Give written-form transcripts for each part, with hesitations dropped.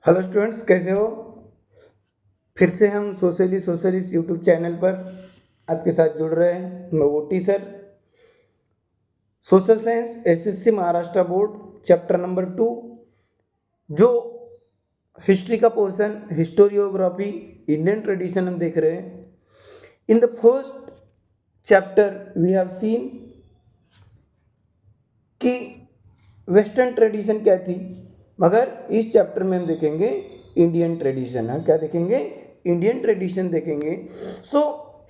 Hello students, कैसे हो? फिर से हम सोशलिस्ट यूट्यूब चैनल पर आपके साथ जुड़ रहे हैं। मैं OT sir. Social science SSC Maharashtra board chapter number 2, जो हिस्ट्री का पोर्शन हिस्टोरियोग्राफी इंडियन ट्रेडिशन हम देख रहे हैं। In the first chapter we have seen कि वेस्टर्न ट्रेडिशन क्या थी, मगर इस चैप्टर में हम देखेंगे इंडियन ट्रेडिशन। हम क्या देखेंगे? इंडियन ट्रेडिशन देखेंगे। सो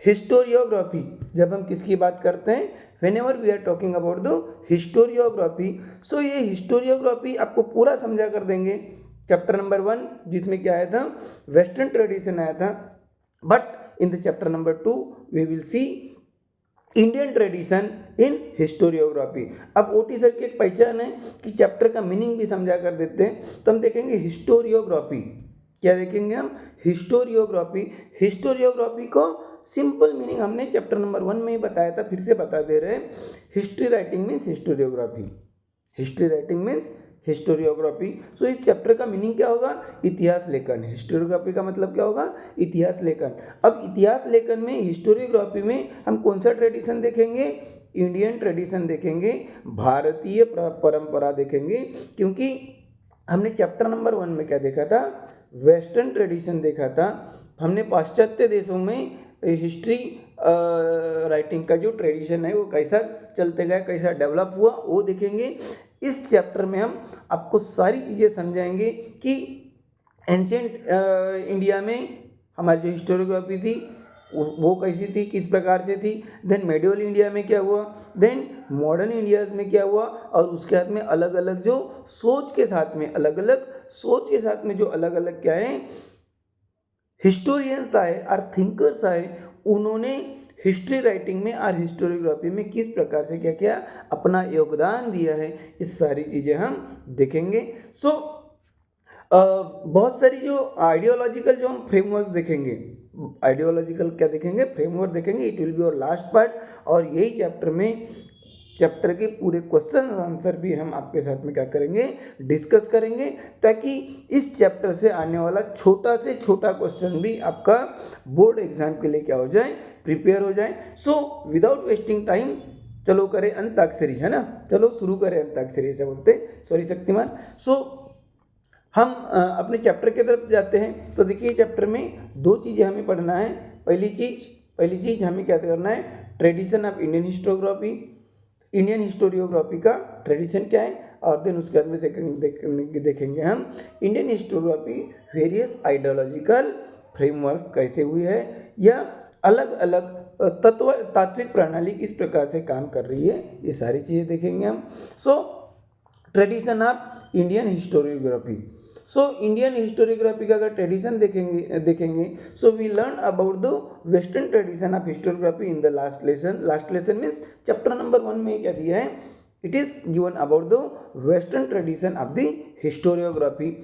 हिस्टोरियोग्राफी, जब हम किसकी बात करते हैं, whenever we are talking about the historiography, so ये हिस्टोरियोग्राफी आपको पूरा समझा कर देंगे। चैप्टर नंबर 1 जिसमें क्या आया था, वेस्टर्न ट्रेडिशन आया था, but in the chapter number 2 we will see Indian tradition in historiography. अब ओटी सर की एक पहचान है कि चैप्टर का मीनिंग भी समझा कर देते हैं, तो हम देखेंगे हिस्टोरियोग्राफी। क्या देखेंगे हम? हिस्टोरियोग्राफी। हिस्टोरियोग्राफी को सिंपल मीनिंग हमने चैप्टर नंबर 1 में ही बताया था, फिर से बता दे रहे हैं। History writing means historiography. History writing means historiography. So इस चैप्टर का मीनिंग क्या होगा? इतिहास लेखन। हिस्टोरियोग्राफी का मतलब क्या होगा? इतिहास लेखन। अब इतिहास लेखन में, हिस्टोरियोग्राफी में हम कौन सा ट्रेडिशन देखेंगे? इंडियन ट्रेडिशन देखेंगे, भारतीय परंपरा देखेंगे। क्योंकि हमने चैप्टर नंबर 1 में क्या देखा था? वेस्टर्न ट्रेडिशन देखा था। हमने पाश्चात्य देशों में हिस्ट्री राइटिंग का जो ट्रेडिशन है वो कैसा चलते गया, कैसा डेवलप हुआ, वो देखेंगे। इस चैप्टर में हम आपको सारी चीज़ें समझाएंगे कि एंशियंट इंडिया में हमारी जो हिस्टोरियोग्राफी थी वो कैसी थी, किस प्रकार से थी। देन मेडिवल इंडिया में क्या हुआ, देन मॉडर्न इंडियाज में क्या हुआ, और उसके साथ में अलग अलग जो सोच के साथ में, अलग अलग सोच के साथ में जो अलग अलग क्या है, हिस्टोरियंस आए और थिंकर्स आए, उन्होंने हिस्ट्री राइटिंग में और हिस्टोरियोग्राफी में किस प्रकार से क्या किया, अपना योगदान दिया है। इस सारी चीज़ें हम देखेंगे। सो बहुत सारी जो आइडियोलॉजिकल जो हम फ्रेमवर्क देखेंगे, आइडियोलॉजिकल क्या देखेंगे? फ्रेमवर्क देखेंगे। इट विल बी और लास्ट पार्ट, और यही चैप्टर में, चैप्टर के पूरे क्वेश्चन आंसर भी हम आपके साथ में क्या करेंगे? डिस्कस करेंगे, ताकि इस चैप्टर से आने वाला छोटा से छोटा क्वेश्चन भी आपका बोर्ड एग्जाम के लिए क्या हो जाए? प्रिपेयर हो जाए। सो विदाउट वेस्टिंग टाइम, चलो करें अंताक्षरी, है ना? चलो शुरू करें अंताक्षरी, ऐसे बोलते, सॉरी शक्तिमान। सो हम अपने चैप्टर की तरफ जाते हैं। तो देखिए, चैप्टर में दो चीज़ें हमें पढ़ना है। पहली चीज़ हमें क्या करना है? Tradition of Indian historiography. Indian historiography का ट्रेडिशन क्या है, और देन उसके बाद में देखेंगे हम Indian historiography various ideological framework कैसे हुई है, या अलग अलग तात्विक प्रणाली किस प्रकार से काम कर रही है, ये सारी चीज़ें देखेंगे हम। So tradition of Indian historiography. So Indian historiography का अगर ट्रेडिशन देखेंगे, so we learn about the western tradition of historiography in the last lesson. Last lesson means chapter number 1 में क्या दिया है? It is given about the western tradition of the historiography.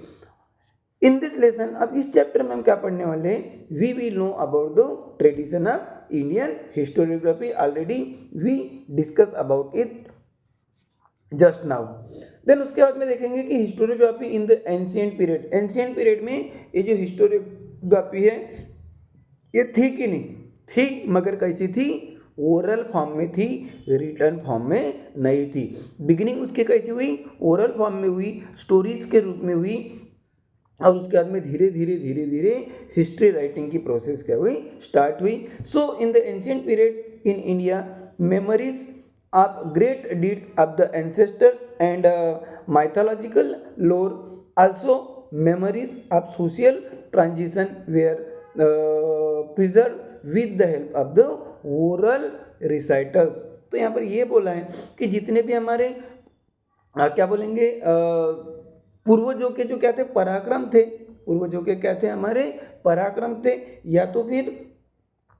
In this lesson, अब इस chapter में हम क्या पढ़ने वाले हैं? We will know about the tradition of Indian historiography. Already we discuss about it just now. Then उसके बाद में देखेंगे कि historiography in the ancient period. Ancient period में ये जो हिस्टोरियोग्राफी है, ये थी कि नहीं थी, मगर कैसी थी? ओरल फॉर्म में थी, रिटर्न फॉर्म में नहीं थी। बिगिनिंग उसकी कैसी हुई? ओरल फॉर्म में हुई, स्टोरीज के रूप में हुई, और उसके बाद में धीरे धीरे हिस्ट्री राइटिंग की प्रोसेस क्या हुई? स्टार्ट हुई। So in the ancient period in India, memories of great deeds of the ancestors and mythological lore, also memories of social transition were preserved with the help of the oral recitals। तो यहाँ पर ये बोला है कि जितने भी हमारे क्या बोलेंगे, पूर्वजों के जो क्या थे? पराक्रम थे। पूर्वजों के क्या थे? हमारे पराक्रम थे, या तो फिर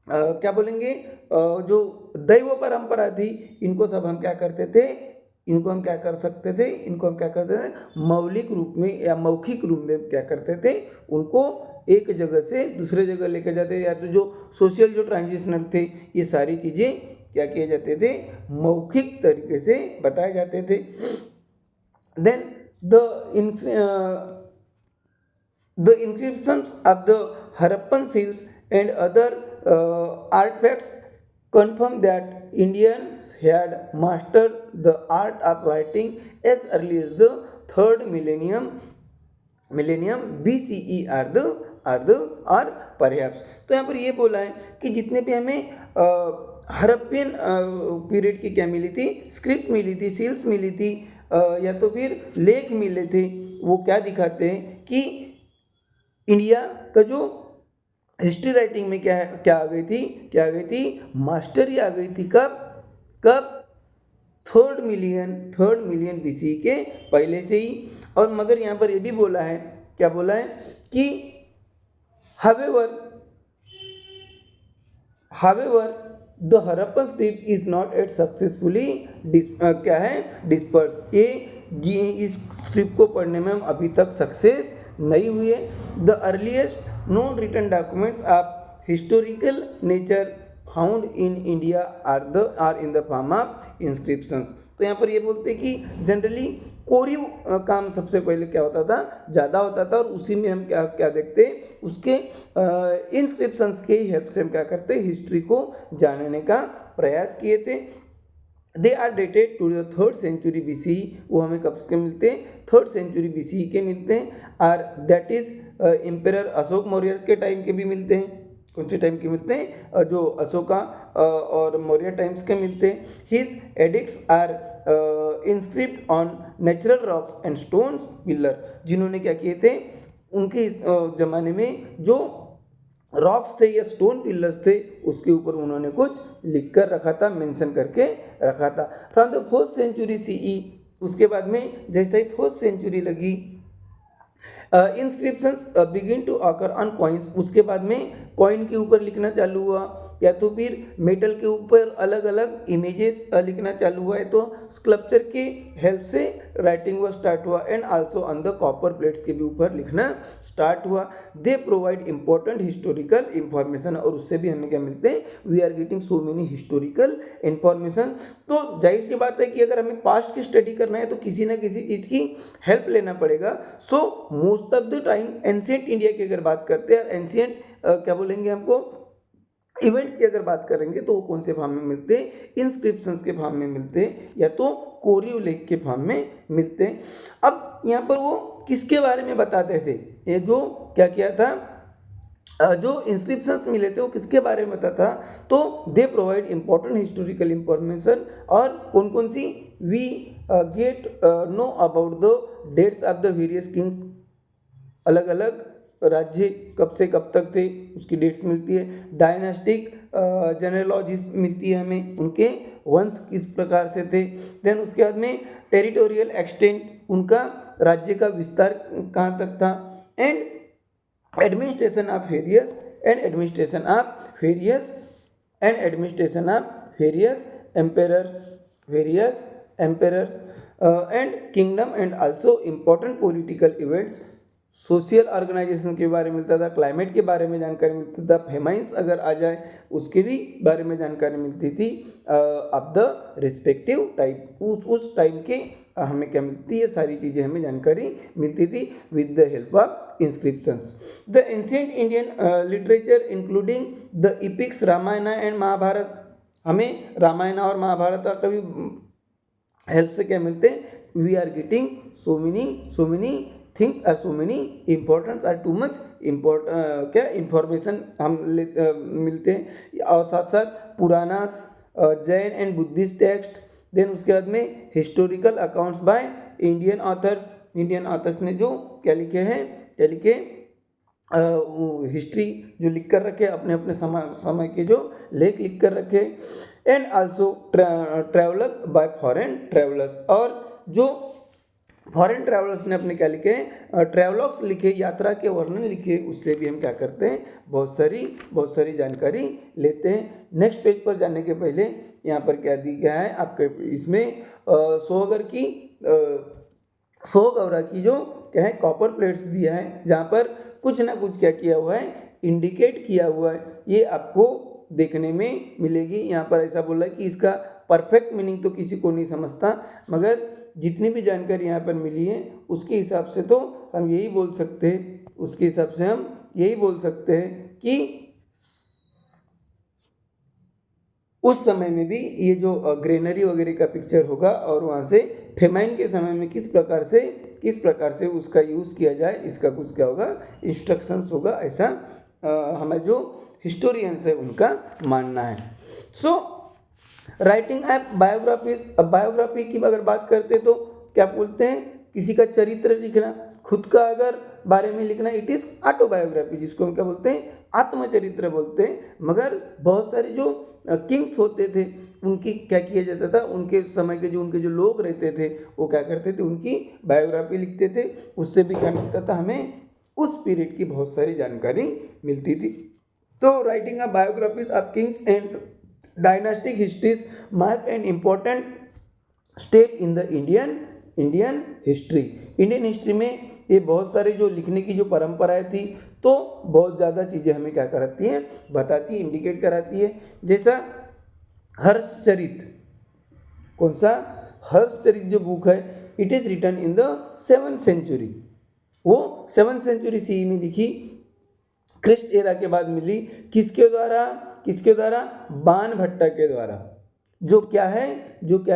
क्या बोलेंगे, जो दैव परंपरा थी, इनको सब हम क्या करते थे? इनको हम क्या कर सकते थे? इनको हम क्या करते थे? मौलिक रूप में या मौखिक रूप में क्या करते थे? उनको एक जगह से दूसरे जगह लेकर जाते, या तो जो सोशल जो ट्रांजिशनल थे, ये सारी चीज़ें क्या किए जाते थे? मौखिक तरीके से बताए जाते थे। Then the The inscriptions of the Harappan seals and other artifacts confirm that Indians had mastered the art of writing as early as the third millennium BCE or perhaps। तो यहाँ पर ये बोला है कि जितने भी हमें हड़प्पियन पीरियड की क्या मिली थी, स्क्रिप्ट मिली थी, सील्स मिली थी, या तो फिर लेख मिले थे, वो क्या दिखाते हैं कि इंडिया का जो हिस्ट्री राइटिंग में क्या आ गई थी मास्टरी आ गई थी। कब थर्ड मिलियन बीसी के पहले से ही। और मगर यहाँ पर ये भी बोला है, क्या बोला है कि however the Harappan script is not yet successfully dispersed। ये इस स्क्रिप्ट को पढ़ने में हम अभी तक सक्सेस नहीं हुए। The earliest non written documents of historical nature found in India are in the form of inscriptions. तो यहाँ पर ये बोलते हैं कि जनरली कोरिव काम सबसे पहले क्या होता था, ज़्यादा होता था, और उसी में हम क्या देखते हैं, उसके इंस्क्रिप्शंस के हेल्प से हम क्या करते हैं, हिस्ट्री को जानने का प्रयास किए थे। They are dated to the 3rd century BCE। वो हमें कब के मिलते हैं, 3rd century BCE के मिलते हैं। और that is emperor Ashok Maurya के टाइम के भी मिलते हैं। कौन से टाइम के मिलते हैं, जो अशोका और मौर्य टाइम्स के मिलते हैं। His edicts are inscript on natural rocks and stones pillar. जिन्होंने क्या किए थे, उनके इस जमाने में जो रॉक्स थे या स्टोन पिलर्स थे, उसके ऊपर उन्होंने कुछ लिख कर रखा था, मेंशन करके रखा था। From the 4th century CE, उसके बाद में जैसे ही 4th century लगी, inscriptions begin to occur on coins. उसके बाद में कॉइन के ऊपर लिखना चालू हुआ, या तो फिर मेटल के ऊपर अलग अलग इमेजेस लिखना चालू हुआ है, तो स्कल्पचर के हेल्प से राइटिंग वो स्टार्ट हुआ। And also on the copper plates के भी ऊपर लिखना स्टार्ट हुआ। They provide important historical information, और उससे भी हमें क्या मिलते हैं, we are getting so many historical information. तो जाहिर सी बात है कि अगर हमें पास्ट की स्टडी करना है तो किसी ना किसी चीज़ की हेल्प लेना पड़ेगा। So most of the time ancient India की अगर बात करते हैं, एंशिएंट क्या बोलेंगे, हमको इवेंट्स की अगर बात करेंगे तो वो कौन से फॉर्म में मिलते हैं, इंस्क्रिप्शंस के फॉर्म में मिलते हैं, या तो कोरिव लेख के फॉर्म में मिलते हैं। अब यहाँ पर वो किसके बारे में बताते थे, ये जो क्या किया था, जो इंस्क्रिप्शंस मिले थे वो किसके बारे में बताता था, तो they provide important historical information. और कौन कौन सी, we get know about the dates of the various kings, अलग अलग राज्य कब से कब तक थे उसकी डेट्स मिलती है। डायनास्टिक जेनेलॉजीज मिलती है हमें, उनके वंश किस प्रकार से थे। देन उसके बाद में टेरिटोरियल एक्सटेंट, उनका राज्य का विस्तार कहाँ तक था। And administration of various emperors and kingdom, and also important political events. Social organization के बारे में मिलता था, क्लाइमेट के बारे में जानकारी मिलती था, फेमाइंस अगर आ जाए उसके भी बारे में जानकारी मिलती थी ऑफ द रिस्पेक्टिव टाइप। उस टाइम के हमें क्या मिलती है, सारी चीज़ें हमें जानकारी मिलती थी with the help of inscriptions. The ancient Indian literature including the epics Ramayana and Mahabharata, हमें रामायण और महाभारत का कभी हेल्प से क्या मिलते हैं, we are getting so many things are so many importants are too much क्या इंफॉर्मेशन हम मिलते हैं। और साथ साथ Puranas, Jain and Buddhist text. Then उसके बाद में historical accounts by Indian authors ने जो क्या लिखे हैं, हिस्ट्री जो लिख कर रखे, अपने अपने समय के जो लेख लिख कर रखे। And also traveller bye foreign travellers, और जो फॉरेन ट्रैवलर्स ने अपने क्या लिखे, ट्रैवलॉग्स लिखे, यात्रा के वर्णन लिखे, उससे भी हम क्या करते हैं, बहुत सारी जानकारी लेते हैं। नेक्स्ट पेज पर जाने के पहले यहाँ पर क्या दी गया है आपके, इसमें सोहगौरा की जो क्या है कॉपर प्लेट्स दिया है, जहाँ पर कुछ ना कुछ क्या किया हुआ है, इंडिकेट किया हुआ है, ये आपको देखने में मिलेगी। यहाँ पर ऐसा बोला है कि इसका परफेक्ट मीनिंग तो किसी को नहीं समझता, मगर जितनी भी जानकारी यहाँ पर मिली है उसके हिसाब से तो हम यही बोल सकते हैं उसके हिसाब से हम यही बोल सकते हैं कि उस समय में भी ये जो ग्रेनरी वगैरह का पिक्चर होगा और वहाँ से फेमाइन के समय में किस प्रकार से उसका यूज़ किया जाए, इसका कुछ क्या होगा, इंस्ट्रक्शंस होगा, ऐसा हमारे जो हिस्टोरियंस है उनका मानना है। सो राइटिंग एप बायोग्राफीज, अब बायोग्राफी की अगर बात करते तो क्या बोलते हैं, किसी का चरित्र लिखना, खुद का अगर बारे में लिखना, इट इज़ ऑटोबायोग्राफी, जिसको हम क्या बोलते हैं, आत्मचरित्र बोलते हैं। मगर बहुत सारे जो किंग्स होते थे उनकी क्या किया जाता था, उनके समय के जो लोग रहते थे वो क्या करते थे, उनकी बायोग्राफी लिखते थे। उससे भी क्या मिलता था, हमें उस पीरियड की बहुत सारी जानकारी मिलती थी। तो writing of biographies of Kings and dynastic histories mark an important step in the Indian history. Indian history में ये बहुत सारे जो लिखने की जो परंपराएं थी तो बहुत ज़्यादा चीज़ें हमें क्या कराती हैं, बताती है, इंडिकेट कराती है। जैसा हर्षचरित, कौन सा, हर्षचरित जो बुक है, it is written in the 7th century. वो 7th सेंचुरी CE में लिखी, क्रिस्ट एरा के बाद मिली, किसके द्वारा, बाणभट्टा के द्वारा, जो क्या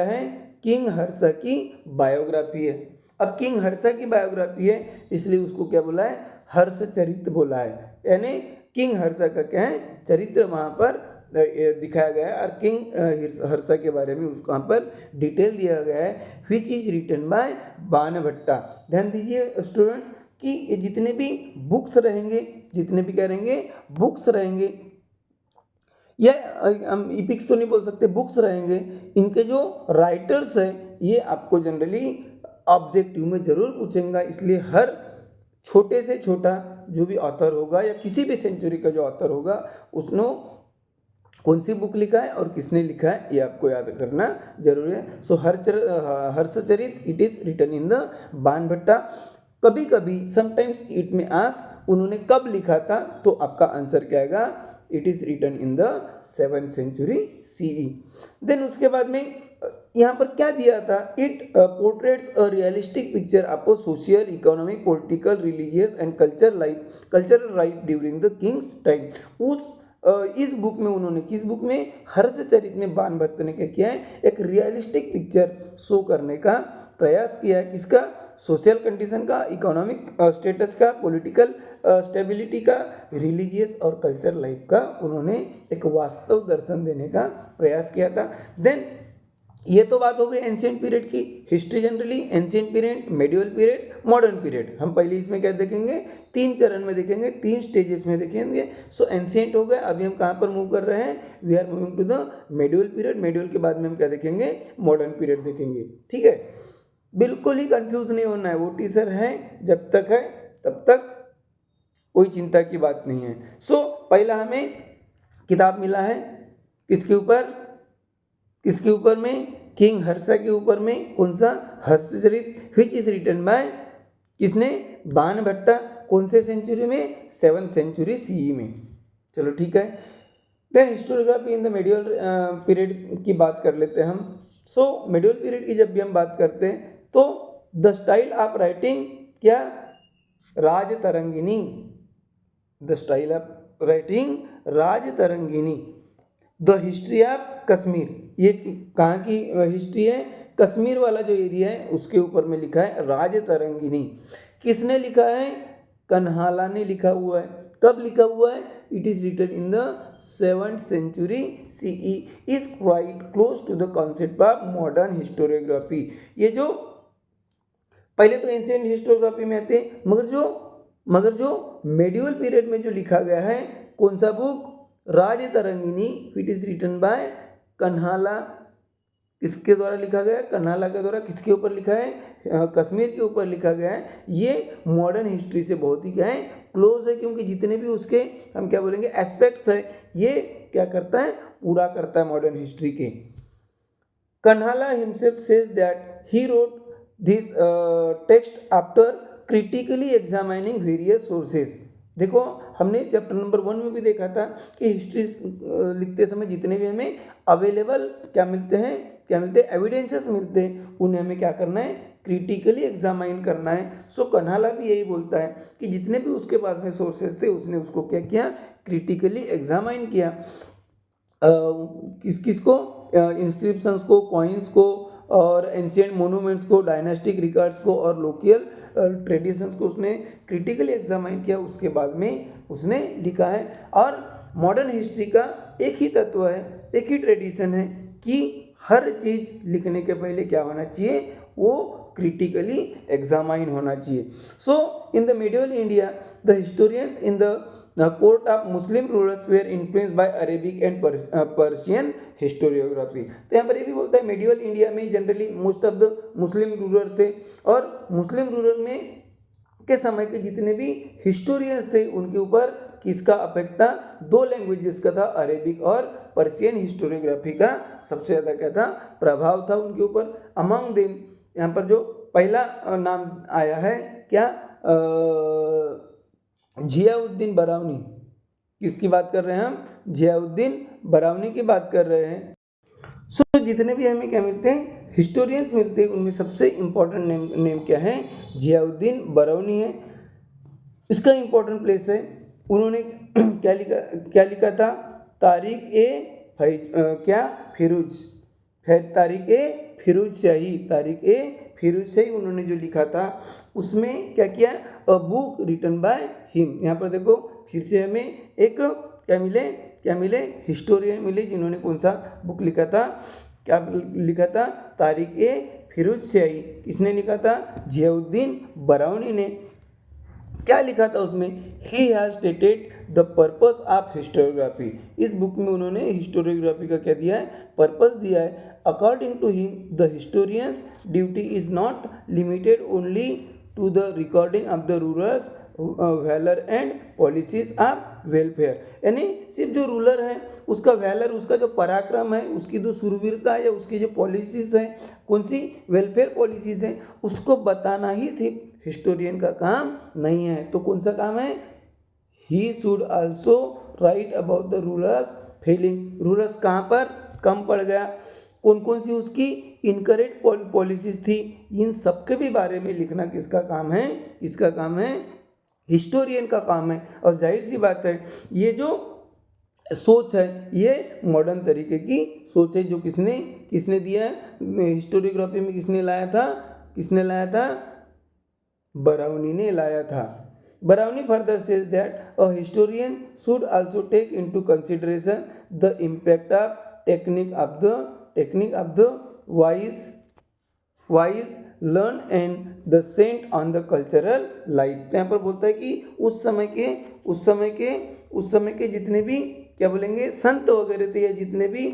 है किंग हर्षा की बायोग्राफी है। अब किंग हर्षा की बायोग्राफी है इसलिए उसको क्या बोला है, हर्षचरित बोला है, यानी किंग हर्षा का क्या है, चरित्र वहाँ पर दिखाया गया है और किंग हर्षा के बारे में उसको वहाँ पर डिटेल दिया गया है, विच इज रिटन बाय बाणभट्टा। ध्यान दीजिए स्टूडेंट्स कि ये जितने भी बुक्स रहेंगे, बुक्स रहेंगे, या हम इपिक्स तो नहीं बोल सकते, बुक्स रहेंगे, इनके जो राइटर्स है ये आपको जनरली ऑब्जेक्टिव में जरूर पूछेंगे। इसलिए हर छोटे से छोटा जो भी ऑथर होगा या किसी भी सेंचुरी का जो ऑथर होगा उसने कौन सी बुक लिखा है और किसने लिखा है ये आपको याद करना जरूरी है। So Harshacharita it is written in the Banabhatta. कभी कभी समटाइम्स इट में आस्क उन्होंने कब लिखा था, तो आपका आंसर क्या आएगा, it is written in the 7th century CE। Then उसके बाद में यहाँ पर क्या दिया था, it portraits a realistic picture of social, economic, political, religious and cultural life during the king's time. इस बुक में उन्होंने, किस बुक में, हर्षचरित में बाणभट्ट ने क्या किया है, एक रियलिस्टिक पिक्चर शो करने का प्रयास किया है। किसका, सोशल कंडीशन का, इकोनॉमिक स्टेटस का, पॉलिटिकल स्टेबिलिटी का, रिलीजियस और कल्चर लाइफ का उन्होंने एक वास्तव दर्शन देने का प्रयास किया था। देन ये तो बात हो गई एंशिएंट पीरियड की। History generally ancient period, medieval period, modern period. हम पहले इसमें क्या देखेंगे, 3 चरण में देखेंगे, 3 स्टेजेस में देखेंगे। सो एंशिएंट हो गया, अभी हम कहाँ पर मूव कर रहे हैं, we are moving to the medieval period. Medieval के बाद में हम क्या देखेंगे, मॉडर्न पीरियड देखेंगे। ठीक है, बिल्कुल ही कंफ्यूज नहीं होना है, वो टीचर है जब तक है तब तक कोई चिंता की बात नहीं है। सो पहला हमें किताब मिला है किसके ऊपर में, किंग हर्षा के ऊपर में, कौन सा, Harshacharita, which is written by, किसने, बाणभट्टा, कौन से सेंचुरी में, 7th सेंचुरी CE में। चलो ठीक है। Then historiography in the medieval period की बात कर लेते हैं हम। सो मेडिवल पीरियड की जब भी हम बात करते हैं तो द स्टाइल ऑफ राइटिंग क्या, Rajatarangini, the style of writing Rajatarangini. The history of Kashmir, ये कहाँ की हिस्ट्री है, कश्मीर वाला जो एरिया है उसके ऊपर में लिखा है राजतरंगिनी। किसने लिखा है, कन्हाला ने लिखा हुआ है। कब लिखा हुआ है, it is written in the 7th century CE, is quite close to the concept of modern historiography. ये जो पहले तो एंशिएंट हिस्टोरियोग्राफी में आते हैं, मगर जो मेडिवल पीरियड में जो लिखा गया है, कौन सा book, Rajatarangini, it is written by Kanhala. किसके द्वारा लिखा गया है, कन्हाला के द्वारा। किसके ऊपर लिखा है, कश्मीर के ऊपर लिखा गया है। ये मॉडर्न हिस्ट्री से बहुत ही क्या है, क्लोज है, क्योंकि जितने भी उसके हम क्या बोलेंगे एस्पेक्ट्स है, ये क्या करता है, पूरा करता है मॉडर्न हिस्ट्री के। Kanhala himself says that he wrote this text after critically examining various sources. देखो हमने चैप्टर नंबर 1 में भी देखा था कि हिस्ट्री लिखते समय जितने भी हमें अवेलेबल क्या मिलते हैं, क्या मिलते हैं, एविडेंसेस मिलते हैं, उन्हें हमें क्या करना है, क्रिटिकली एग्जामाइन करना है। सो कन्हाला भी यही बोलता है कि जितने भी उसके पास में सोर्सेस थे उसने उसको क्या किया, क्रिटिकली एग्जामाइन किया। किसको, इंस्क्रिप्शंस को, कॉइन्स को और एंशिएंट मोनूमेंट्स को, डायनास्टिक रिकॉर्ड्स को और लोकल ट्रेडिशंस को उसने क्रिटिकली एग्जामाइन किया, उसके बाद में उसने लिखा है। और मॉडर्न हिस्ट्री का एक ही तत्व है, एक ही ट्रेडिशन है कि हर चीज़ लिखने के पहले क्या होना चाहिए, वो क्रिटिकली एग्जामाइन होना चाहिए। So in the medieval India the historians in the court of Muslim rulers were influenced by Arabic and Persian historiography. तो यहाँ पर ये भी बोलता है मिडिवल इंडिया में generally most of the Muslim ruler थे, और मुस्लिम रूलर में के समय के जितने भी हिस्टोरियंस थे उनके ऊपर किसका अफेक्ट था, दो लैंग्वेजेस का था, अरेबिक और पर्शियन हिस्टोरियोग्राफी का सबसे ज़्यादा क्या था, प्रभाव था उनके ऊपर। अमंग देम यहाँ पर जो पहला नाम आया है क्या, जियाउद्दीन बराउनी। किसकी बात कर रहे हैं हम, जियाउद्दीन बराउनी की बात कर रहे हैं। सो जितने भी हमें क्या मिलते हैं, हिस्टोरियंस मिलते हैं, उनमें सबसे इम्पोर्टेंट नेम क्या है, जियाउद्दीन बराउनी है। इसका इम्पोर्टेंट प्लेस है, उन्होंने क्या लिखा था, तारीख ए फिरोज है, तारीख ए फिरोज शाही उन्होंने जो लिखा था उसमें क्या किया, a book written by him. यहाँ पर देखो फिर से हमें एक क्या मिले हिस्टोरियन मिले, जिन्होंने कौन सा बुक लिखा था, क्या लिखा था, तारीख ए फिरोज शाही। किसने लिखा था, जियाउद्दीन बराउनी ने। क्या लिखा था उसमें, he has stated the purpose of historiography. इस बुक में उन्होंने हिस्टोरियोग्राफी का क्या दिया है, पर्पस दिया है। According to him the historian's duty is not limited only to the recording of the rulers valour and policies of welfare. यानी सिर्फ जो रूलर है उसका वैलर, उसका जो पराक्रम है, उसकी जो शूरवीरता है, या उसकी जो पॉलिसीज है, कौन सी वेलफेयर पॉलिसीज है, उसको बताना ही सिर्फ हिस्टोरियन का काम नहीं है। तो कौन सा काम है, he should also write about the rulers failing. Rulers कहाँ पर कम पड़ गया, कौन कौन सी उसकी इनकरेक्ट पॉलिसीज थी, इन सब के भी बारे में लिखना किसका काम है, इसका काम है, हिस्टोरियन का काम है। और जाहिर सी बात है ये जो सोच है ये मॉडर्न तरीके की सोच है, जो किसने दिया है, हिस्टोरियोग्राफी में किसने लाया था, बराउनी ने लाया था। Barani further says that a historian should also take into consideration the impact of technique of the wise, learn and the saint on the cultural life। तो यहाँ पर बोलता है कि उस समय के जितने भी क्या बोलेंगे संत वगैरह थे, या जितने भी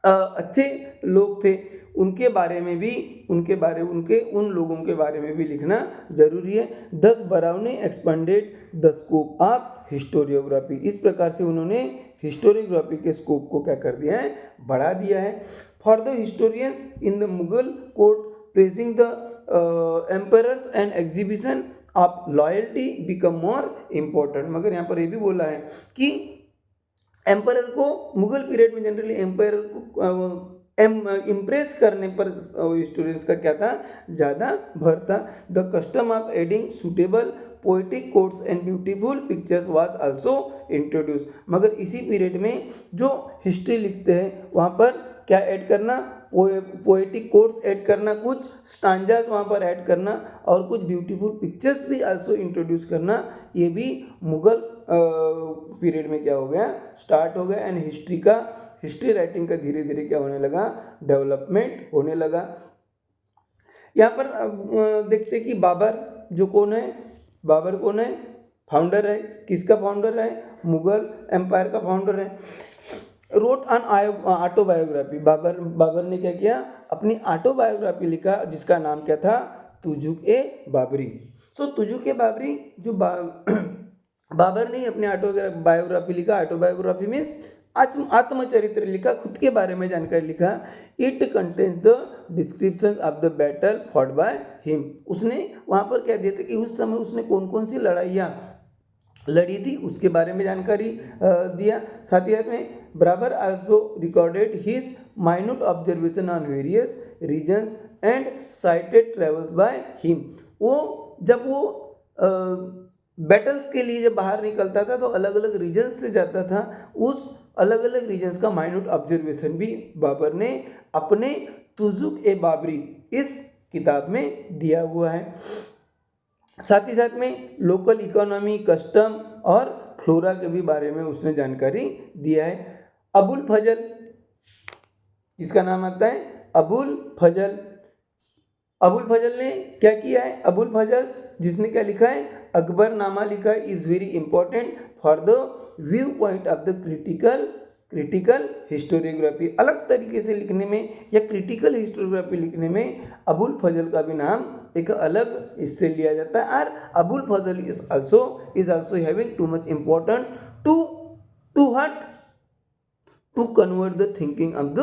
अच्छे लोग थे, उनके बारे में भी उन लोगों के बारे में भी लिखना जरूरी है। Thus Biruni expanded the scope of historiography. इस प्रकार से उन्होंने हिस्टोरियोग्राफी के स्कोप को क्या कर दिया है, बढ़ा दिया है। For the historians in the Mughal court praising the emperors and exhibition of loyalty become more important. मगर यहाँ पर ये भी बोला है कि एम्पायर को मुगल पीरियड में जनरली एम्पायर को इम्प्रेस करने पर हिस्टोरियंस का क्या था, ज़्यादा भर था। The custom of adding suitable poetic quotes and beautiful pictures was also introduce. मगर इसी पीरियड में जो हिस्ट्री लिखते हैं वहाँ पर क्या ऐड करना, पोएटिक कोट्स ऐड करना, कुछ स्टांजास वहाँ पर ऐड करना, और कुछ ब्यूटीफुल पिक्चर्स भी आल्सो इंट्रोड्यूस करना, ये भी मुगल पीरियड में क्या हो गया, स्टार्ट हो गया। एंड हिस्ट्री राइटिंग का धीरे धीरे क्या होने लगा, डेवलपमेंट होने लगा। यहाँ पर देखते कि बाबर जो कौन है, बाबर कौन है, फाउंडर है। किसका फाउंडर है, मुगल एम्पायर का फाउंडर है। Wrote on autobiography. बाबर ने क्या किया, अपनी ऑटोबायोग्राफी लिखा, जिसका नाम क्या था, तुजुक ए बाबरी। सो तुजुक ए बाबरी जो बाबर ने अपनी ऑटोबायोग्राफी लिखा। ऑटोबायोग्राफी मीन्स आत्मचरित्र लिखा, खुद के बारे में जानकारी लिखा। It contains the description of the battle fought by him. उसने वहाँ पर क्या दिया था कि उस समय उसने कौन कौन सी लड़ाइयाँ लड़ी थी उसके बारे में जानकारी दिया। साथ ही में Babar also recorded his minute observation on various regions and cited travels by him. वो जब वो बैटल्स के लिए जब बाहर निकलता था तो अलग अलग रीजन्स से जाता था, उस अलग अलग रीजन्स का माइन्यूट ऑब्जर्वेशन भी बाबर ने अपने तुजुक ए बाबरी इस किताब में दिया हुआ है। साथ ही साथ में लोकल इकोनॉमी, कस्टम और फ्लोरा के भी बारे में उसने जानकारी दिया है। अबुल फजल, इसका नाम आता है अबुल फजल। अबुल फजल ने क्या किया है? अबुल फजल जिसने क्या लिखा है? अकबरनामा लिखा है। Is very important for the view point of the critical historiography. अलग तरीके से लिखने में या क्रिटिकल हिस्टोरियोग्राफी लिखने में अबुल फजल का भी नाम एक अलग इससे लिया जाता है। और Abul Fazl is also having too much important to convert the thinking of the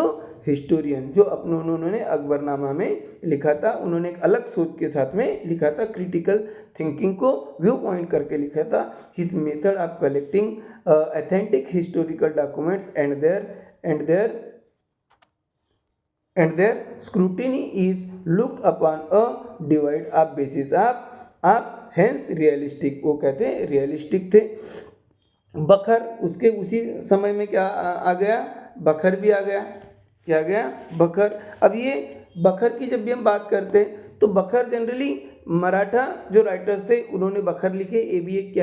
historian. जो अपने उन्होंने अकबरनामा में लिखा था, उन्होंने एक अलग सोच के साथ में लिखा था, क्रिटिकल थिंकिंग को व्यू पॉइंट करके लिखा था। His method of collecting authentic historical documents and their scrutiny is looked upon a divide of basis of hence realistic. वो कहते हैं रियलिस्टिक थे। बखर, उसके उसी समय में क्या आ गया? बखर भी आ गया। क्या आ गया? बखर। अब ये बखर की जब भी हम बात करते हैं तो बखर जनरली मराठा जो राइटर्स थे उन्होंने बखर लिखे। ये भी एक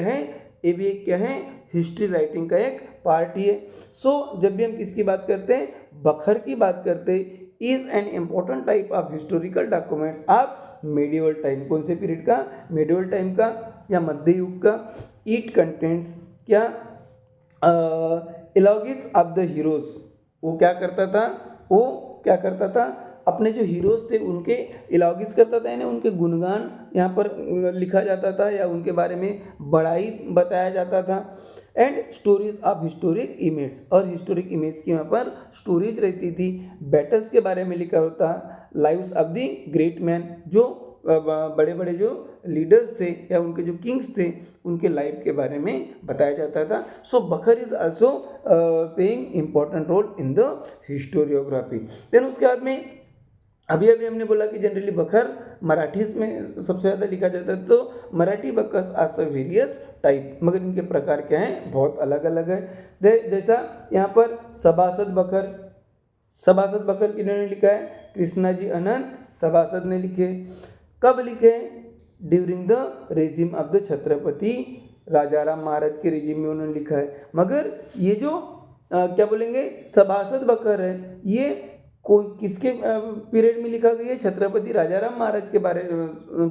क्या है? हिस्ट्री राइटिंग का एक पार्ट ही है। सो जब भी हम किसकी बात करते हैं? बखर की बात करते हैं। Is an important type of historical documents of medieval time. कौन से पीरियड का? मेडिवल टाइम का या मध्य युग का। इट कंटेंट्स क्या? एलॉगिस ऑफ द हीरोज। वो क्या करता था? अपने जो हीरोज थे उनके एलॉगिस करता था, यानी उनके गुणगान यहाँ पर लिखा जाता था या उनके बारे में बड़ाई बताया जाता था। And stories of historic image, और हिस्टोरिक इमेज की यहाँ पर स्टोरीज रहती थी। बैटल्स के बारे में लिखा होता। Lives of the great man, जो बड़े बड़े जो लीडर्स थे या उनके जो किंग्स थे उनके लाइफ के बारे में बताया जाता था। So bakhar is also playing important role in the historiography. Then उसके बाद में अभी हमने बोला कि जनरली बखर मराठी में सबसे ज़्यादा लिखा जाता है। तो मराठी बकर्स आर सब वेरियस टाइप, मगर इनके प्रकार क्या हैं? बहुत अलग अलग है। जैसा यहाँ पर सभासद बखर किन्होंने लिखा है? कृष्णाजी अनंत सभासद ने लिखे। कब लिखे? During the regime of the Chhatrapati Rajaram Maharaj के रेजिम में उन्होंने लिखा है। मगर ये जो क्या बोलेंगे सभासद बखर है, ये किसके पीरियड में लिखा गई है? छत्रपति राजाराम महाराज के बारे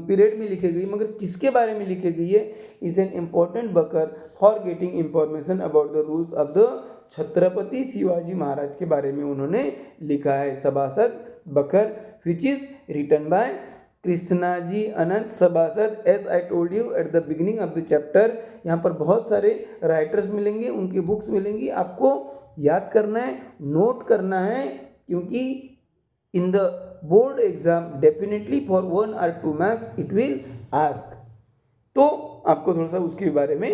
पीरियड में लिखी गई। मगर किसके बारे में लिखी गई है? Is an important bakhar for getting information about the rules of the Chhatrapati Shivaji Maharaj के बारे में उन्होंने लिखा है Sabhasad bakhar, which is written by Krishnaji Anant Sabhasad. As I told you at the beginning of the chapter. यहाँ पर बहुत सारे राइटर्स मिलेंगे, उनकी बुक्स मिलेंगी, आपको याद करना है, नोट करना है, क्योंकि in the board exam definitely for 1 or 2 marks it will ask. तो आपको थोड़ा सा उसके बारे में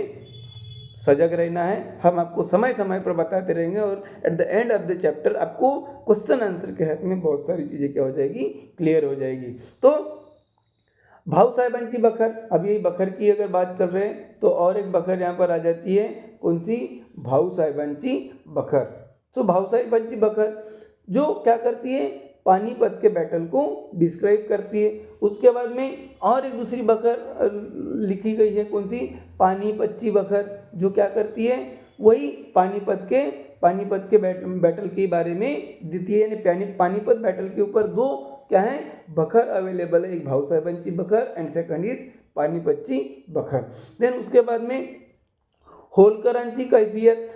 सजग रहना है। हम आपको समय समय पर बताते रहेंगे और at the end of the chapter आपको क्वेश्चन आंसर के हाथ में बहुत सारी चीज़ें क्या हो जाएगी? क्लियर हो जाएगी। तो भाऊसाहेबांची बखर, अब यही बखर की अगर बात चल रही है तो और एक बखर यहाँ पर आ जाती है। कौन सी? भाऊसाहेबांची बखर। सो भाऊसाहेबांची बखर जो क्या करती है? पानीपत के बैटल को डिस्क्राइब करती है। उसके बाद में और एक दूसरी बखर लिखी गई है। कौन सी? पानीपतची बखर, जो क्या करती है? वही पानीपत के बैटल के बारे में देती है। यानी पानीपत बैटल के ऊपर दो क्या है? बखर अवेलेबल है। एक भाऊसाहेबांची बखर एंड सेकंड इज पानीपतची बखर। देन उसके बाद में होलकरांची कैफियत,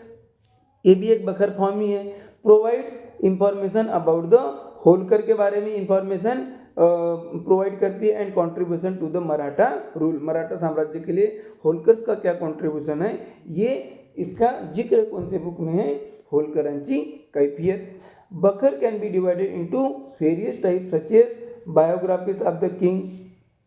ये भी एक बखर फॉर्म ही है। Provides information about the, Holkar के बारे में इंफॉर्मेशन प्रोवाइड करती है and contribution to the Maratha rule. Maratha साम्राज्य के लिए होलकर्स का क्या कंट्रीब्यूशन है, ये इसका जिक्र कौन से बुक में है? होलकरांची कैफियत। Bakhar can be divided into various types such as biographies of the king,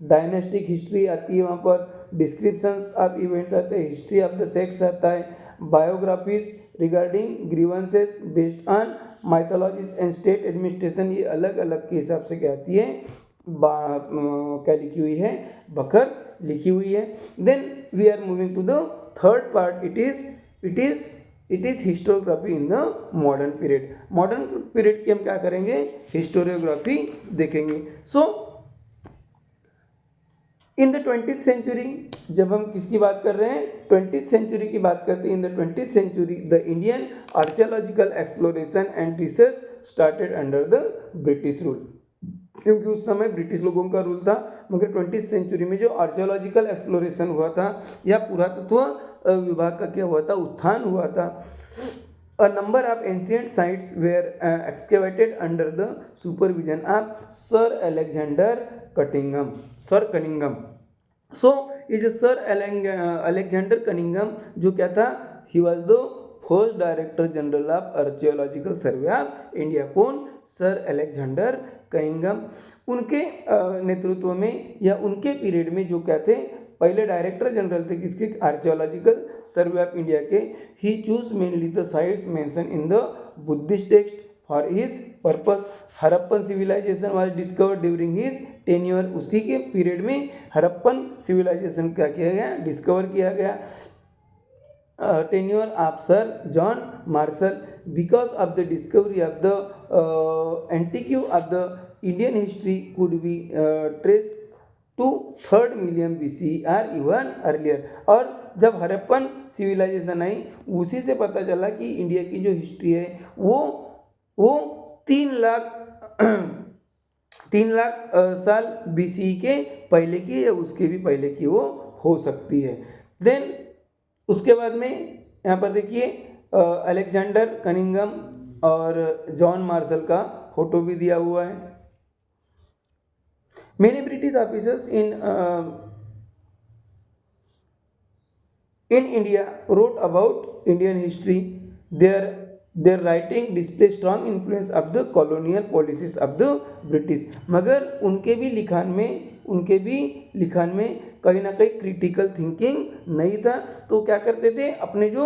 dynastic history आती है, वहाँ पर डिस्क्रिप्शंस ऑफ इवेंट्स आते हैं, हिस्ट्री ऑफ द सेक्ट्स आता है, biographies regarding grievances based on mythologies and state administration, ये अलग अलग के हिसाब से क्या आती है, क्या लिखी हुई है, बकर्स लिखी हुई है। Then we are moving to the third part, it is historiography in the modern period. Modern period की हम क्या करेंगे, हिस्टोरियोग्राफी देखेंगे। सो इन द 20th सेंचुरी, जब हम किसकी बात कर रहे हैं, 20th सेंचुरी की बात करते हैं। In the 20th century the Indian archaeological exploration and research started under the British rule, क्योंकि उस समय ब्रिटिश लोगों का रूल था। मगर 20th सेंचुरी में जो आर्कियोलॉजिकल एक्सप्लोरेशन हुआ था या पुरातत्व विभाग का क्या हुआ था, उत्थान हुआ था। A number of ancient sites were excavated under the supervision of Sir Alexander Cunningham. So ये जो सर अलेक्जेंडर कनिंगम जो क्या था, he was the first director general of archaeological survey of India. कौन, सर अलेक्जेंडर कनिंगम। उनके नेतृत्व में या उनके पीरियड में जो क्या थे, पहले डायरेक्टर जनरल थे किसके, आर्कियोलॉजिकल सर्वे ऑफ इंडिया के। He choose mainly the sites mention in the Buddhist text for his purpose. Harappan civilization was discovered during his tenure, उसी के पीरियड में हड़प्पन सिविलाइजेशन क्या किया गया, डिस्कवर किया गया। Tenure of sir John Marshall, because of the discovery of the antique of the Indian history could be trace to 3rd million BC और even earlier. और जब हड़प्पन सिविलाइजेशन आई, उसी से पता चला कि इंडिया की जो हिस्ट्री है वो 3 लाख साल BC के पहले की या उसके भी पहले की वो हो सकती है। देन उसके बाद में यहाँ पर देखिए अलेक्जेंडर कनिंगम और जॉन मार्शल का फोटो भी दिया हुआ है। Many British officers in India wrote about Indian history. Their writing display strong influence of the colonial policies of the British. मगर उनके भी लिखान में कहीं ना कहीं क्रिटिकल थिंकिंग नहीं था। तो क्या करते थे, अपने जो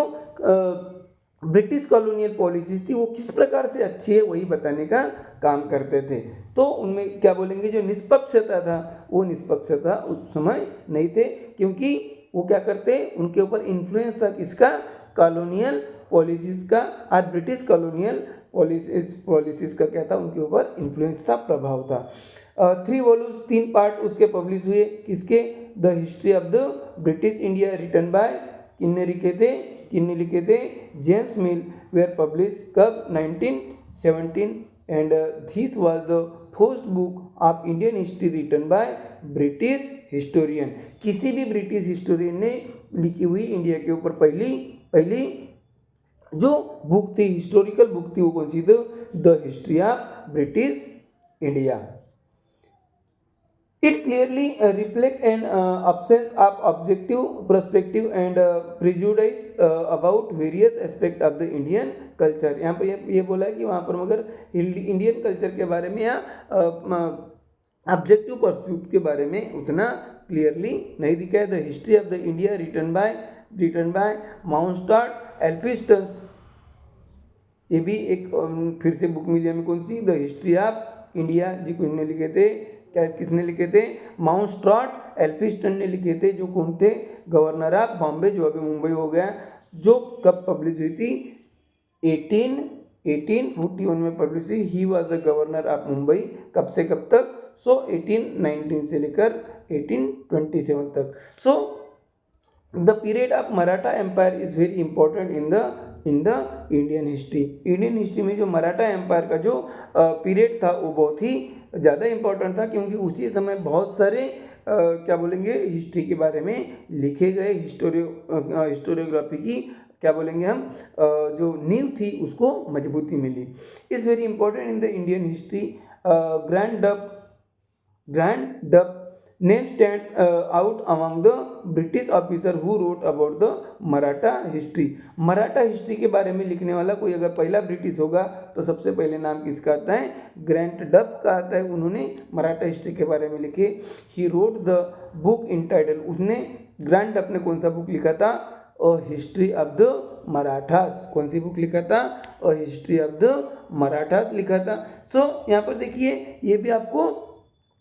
ब्रिटिश कॉलोनियल पॉलिसीज थी वो किस प्रकार से अच्छी है वही बताने का काम करते थे। तो उनमें क्या बोलेंगे, जो निष्पक्षता था वो निष्पक्षता उस समय नहीं थे, क्योंकि वो क्या करते, उनके ऊपर इन्फ्लुएंस था किसका, कॉलोनियल पॉलिसीज का। और ब्रिटिश कॉलोनियल पॉलिसीज का क्या था, उनके ऊपर इन्फ्लुएंस था, प्रभाव था। 3 वॉल्यूम्स 3 पार्ट उसके पब्लिश हुए, किसके, the history of the British India written by, किन्ने लिखे थे, जेम्स मिल, वेयर पब्लिश कब, 1917। And this was the first book of Indian history written by British historian. किसी भी ब्रिटिश हिस्टोरियन ने लिखी हुई इंडिया के ऊपर पहली जो बुक थी, हिस्टोरिकल बुक थी, वो कौन सी थी, the history of British India. It clearly reflects an absence of objective perspective and prejudice about various aspects of the Indian culture। यहाँ पर ये बोला है कि वहाँ पर मगर इंडियन कल्चर के बारे में या ऑब्जेक्टिव पर्सपेक्टिव के बारे में उतना क्लियरली नहीं दिखा है। The history of the India written by Mountstuart Elphinstone, ये भी एक फिर से बुक मिली हमें, कौन सी, द हिस्ट्री ऑफ इंडिया, जी किसने लिखे थे, माउंटस्टॉट एल्फिंस्टन ने लिखे थे, जो कौन थे, गवर्नर ऑफ बॉम्बे, जो अभी मुंबई हो गया, जो कब पब्लिश हुई थी, 1841 में पब्लिश हुई। ही was a governor of Mumbai, कब से कब तक, सो 1819 से लेकर 1827 तक। So the period of Maratha empire is very important in the Indian history. Indian history में जो मराठा एम्पायर का जो पीरियड था वो बहुत ही ज़्यादा इम्पोर्टेंट था, क्योंकि उसी समय बहुत सारे क्या बोलेंगे, हिस्ट्री के बारे में लिखे गए। हिस्टोरियोग्राफी की क्या बोलेंगे हम, जो नींव थी उसको मजबूती मिली। Is very important in the Indian history. Grant Duff name stands out among the British officer who wrote about the Maratha history. Maratha history के बारे में लिखने वाला कोई अगर पहला ब्रिटिश होगा तो सबसे पहले नाम किसका आता है, ग्रैंड डप का आता है। उन्होंने मराठा हिस्ट्री के बारे में लिखे। He wrote the book in title, उसने ग्रैंड डप ने कौन सा बुक लिखा था, हिस्ट्री ऑफ द मराठास, कौन सी बुक लिखा था? A history of the Marathas लिखा था। सो यहाँ पर देखिए ये भी आपको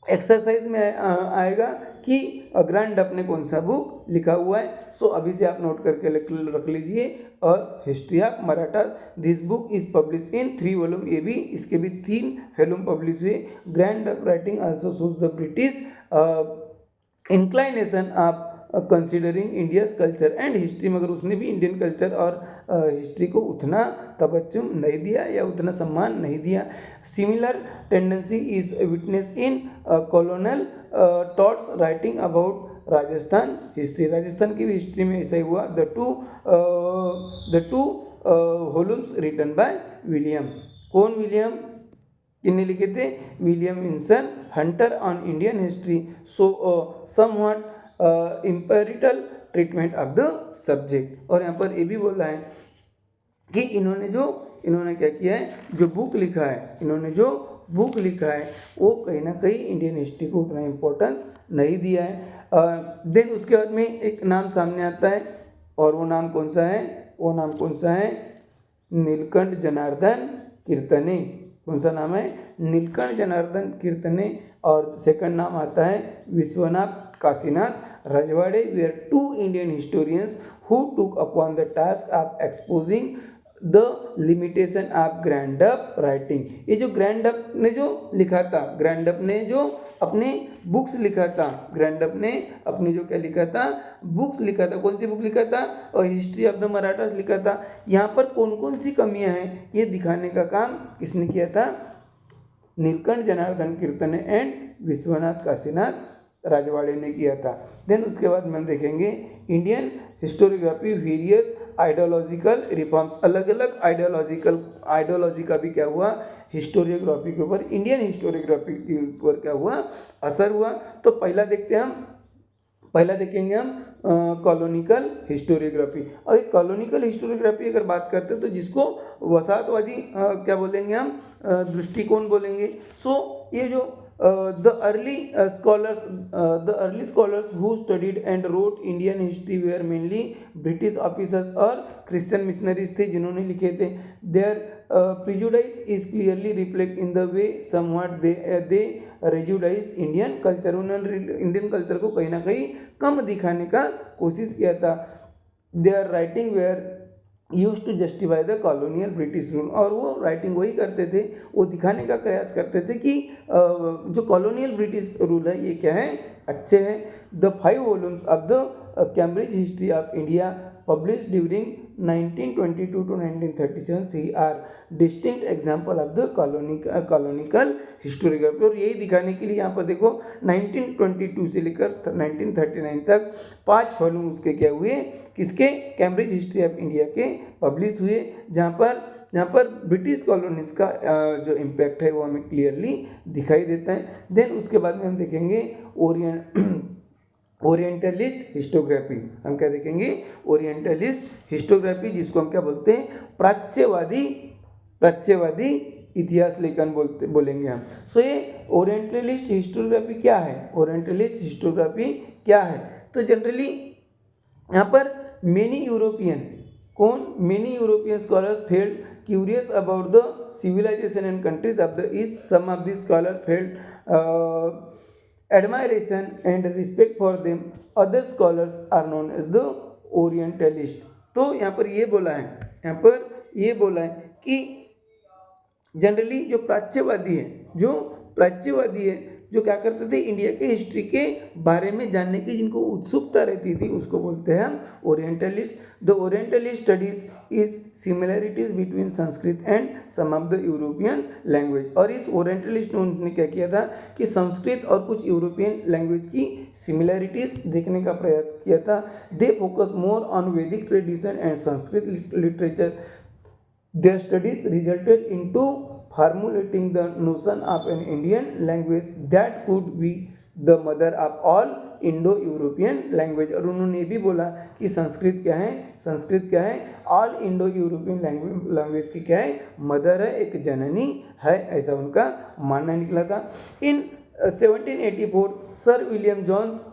एक्सरसाइज में आएगा कि ग्रैंड डप ने कौन सा बुक लिखा हुआ है। सो अभी से आप नोट करके रख लीजिए, a history of Marathas. This book is publish in 3 volume, ये भी इसके भी 3 वॉल्यूम पब्लिश हुए। Grand Duff writing also shows the British inclination of considering India's culture and history, मगर उसने भी इंडियन कल्चर और हिस्ट्री को उतना तवज्जुह नहीं दिया या उतना सम्मान नहीं दिया। Similar tendency is witness in colonel Tod's writing about Rajasthan history, Rajasthan की भी हिस्ट्री में ऐसा ही हुआ। The two volumes written by William, कौन? विलियम किन्ने लिखे थे? William Wilson Hunter on Indian history, so somewhat imperial treatment of the subject. और यहाँ पर ये भी बोला है कि इन्होंने क्या किया है, जो बुक लिखा है, इन्होंने जो बुक लिखा है वो कहीं ना कहीं इंडियन हिस्ट्री को उतना इम्पोर्टेंस नहीं दिया है। देन उसके बाद में एक नाम सामने आता है, और वो नाम कौन सा है? वो नाम कौन सा है? नीलकंठ जनार्दन कीर्तने। कौन सा नाम है? नीलकंठ जनार्दन कीर्तने। और सेकंड नाम आता है Vishwanath Kashinath Rajwade. Were 2 Indian historians who took upon the task of exposing the limitation of Grant Duff writing. ये जो ग्रैंड डप ने जो लिखा था, ग्रैंड डप ने जो अपने बुक्स लिखा था, ग्रैंड डप ने अपनी जो क्या लिखा था? बुक्स लिखा था। कौन सी बुक लिखा था? और हिस्ट्री ऑफ द मराठास लिखा था। यहाँ पर कौन कौन सी कमियां हैं ये दिखाने का काम किसने किया था? नीलकंठ जनार्दन कीर्तने एंड विश्वनाथ काशीनाथ राजवाड़े ने किया था। देन उसके बाद हम देखेंगे Indian historiography various ideological reforms, अलग अलग आइडियोलॉजी का भी क्या हुआ? हिस्टोरियोग्राफी के ऊपर, इंडियन हिस्टोरियोग्राफी के ऊपर क्या हुआ? असर हुआ। तो पहला देखेंगे हम कॉलोनिकल हिस्टोरियोग्राफी। और एक कॉलोनिकल हिस्टोरियोग्राफी अगर बात करते हैं तो जिसको वसाहतवादी क्या बोलेंगे हम? दृष्टिकोण बोलेंगे। सो ये जो the early scholars who studied and wrote Indian history were mainly British officers और Christian missionaries थे जिन्होंने लिखे थे। Their prejudice is clearly reflect in the way somewhat they rejudice Indian culture, उन्होंने इंडियन कल्चर को कहीं ना कहीं कम दिखाने का कोशिश किया था। Their writing were use to justify the colonial British rule, और वो राइटिंग वही करते थे, वो दिखाने का प्रयास करते थे कि जो कॉलोनियल ब्रिटिश रूल है ये क्या है? अच्छे हैं। The 5 volumes of the Cambridge history of India publish during 1922 to 1937 सी are distinct example of the colonial historiography. और यही दिखाने के लिए यहाँ पर देखो 1922 से लेकर 1939 तक 5 वॉल्यूम उसके क्या हुए? किसके? कैम्ब्रिज हिस्ट्री ऑफ इंडिया के पब्लिश हुए, जहाँ पर ब्रिटिश कॉलोनीज का जो इम्पैक्ट है वो हमें क्लियरली दिखाई देता है। देन उसके बाद में हम देखेंगे ओरिएंटलिस्ट हिस्टोग्राफी। हम क्या देखेंगे? ओरिएंटलिस्ट हिस्टोग्राफी, जिसको हम क्या बोलते हैं? प्राच्यवादी इतिहास लेखन बोलेंगे हम। सो ये ओरिएंटलिस्ट हिस्टोग्राफी क्या है? ओरिएंटलिस्ट हिस्टोग्राफी क्या है? तो जनरली यहाँ पर many European scholars felt curious about the civilisation and countries of the East. Some of the scholar felt admiration and respect for them. Other scholars are known as the Orientalist. तो यहाँ पर ये बोला है कि generally जो प्राच्यवादी है जो क्या करते थे? इंडिया के हिस्ट्री के बारे में जानने की जिनको उत्सुकता रहती थी उसको बोलते हैं हम orientalist. The orientalist studies is similarities between Sanskrit and some of the European language. और इस ओरिएंटलिस्ट ने क्या किया था कि संस्कृत और कुछ यूरोपियन लैंग्वेज की सिमिलरिटीज देखने का प्रयास किया था। दे फोकस मोर ऑन वैदिक tradition and Sanskrit literature. Their studies resulted into formulating the notion of an Indian language that could be the mother of all Indo-European language। और उन्होंने ये भी बोला कि संस्कृत क्या है? ऑल इंडो यूरोपियन लैंग्वेज की क्या है? मदर है, एक जननी है, ऐसा उनका मानना निकला था। इन 1784 सर विलियम जोन्स,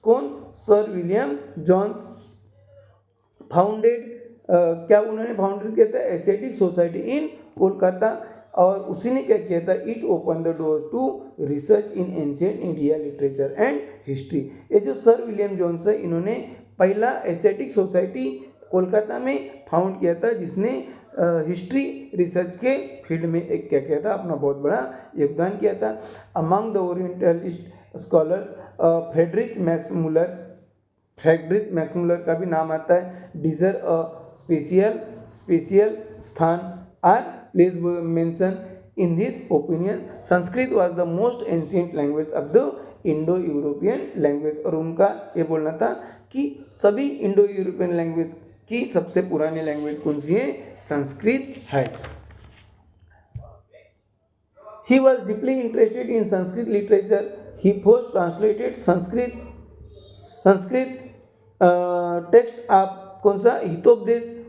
कौन? सर विलियम जोन्स फाउंडेड क्या उन्होंने फाउंडेड किया था, एशियाटिक सोसाइटी इन कोलकाता, और उसी ने क्या किया था, it open the doors to research in ancient India literature and history. ये जो सर विलियम जोन्स है, इन्होंने पहला एशियाटिक सोसाइटी कोलकाता में फाउंड किया था, जिसने हिस्ट्री रिसर्च के फील्ड में एक क्या किया था, अपना बहुत बड़ा योगदान किया था। Among the orientalist scholars Friedrich Max Muller का भी नाम आता है। डिजर स्पेशियल स्थान are place mention in this opinion. Sanskrit was the most ancient language of the Indo European language, और उनका ये बोलना था कि सभी इंडो यूरोपियन लैंग्वेज की सबसे पुरानी लैंग्वेज कौन सी है, संस्कृत है। He was deeply interested in Sanskrit literature. He first translated Sanskrit text, आप कौन सा, हितोपदेश,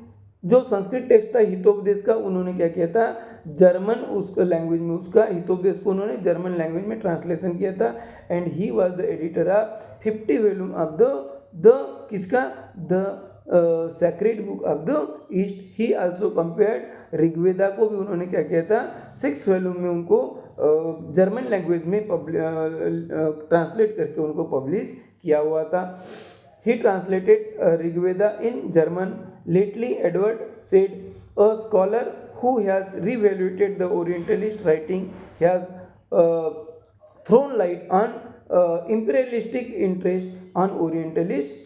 जो संस्कृत टेक्स्ट था हितोपदेश का, उन्होंने क्या किया था, जर्मन उस लैंग्वेज में, उसका हितोपदेश को उन्होंने जर्मन लैंग्वेज में ट्रांसलेशन किया था। And he was the editor of 50 volume of the किसका, the sacred book of the East. He also compared Rigveda को भी उन्होंने क्या किया था, 6 वॉल्यूम में उनको जर्मन लैंग्वेज में ट्रांसलेट करके उनको पब्लिश किया हुआ था। He translated Rigveda in German. Lately Edward Said, a scholar who has revaluated the orientalist writing has thrown light on imperialistic interest on orientalist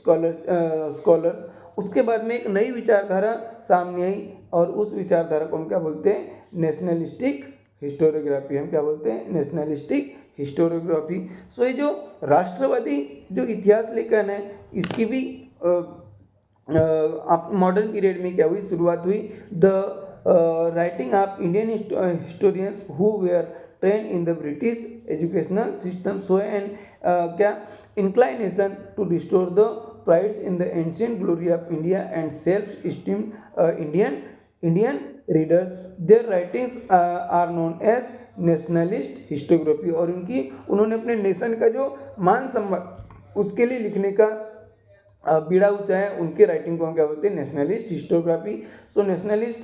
scholars. उसके बाद में एक नई विचारधारा सामने आई, और उस विचारधारा को हम क्या बोलते हैं, नेशनलिस्टिक हिस्टोरियोग्राफी। हम क्या बोलते हैं, नेशनलिस्टिक हिस्टोरियोग्राफी। सो ये जो राष्ट्रवादी जो इतिहास लेखन है, इसकी भी आप मॉडर्न पीरियड में क्या हुई, शुरुआत हुई। The writing of Indian historians who were train in the British educational system so and क्या inclination to restore the prides in the ancient glory of India and self esteem Indian readers. Their writings are known as nationalist histography. और उन्होंने अपने nation का जो मान सम्मान उसके लिए लिखने का बीड़ा ऊंचाया, उनके राइटिंग को हम क्या बोलते हैं, nationalist histography. So nationalist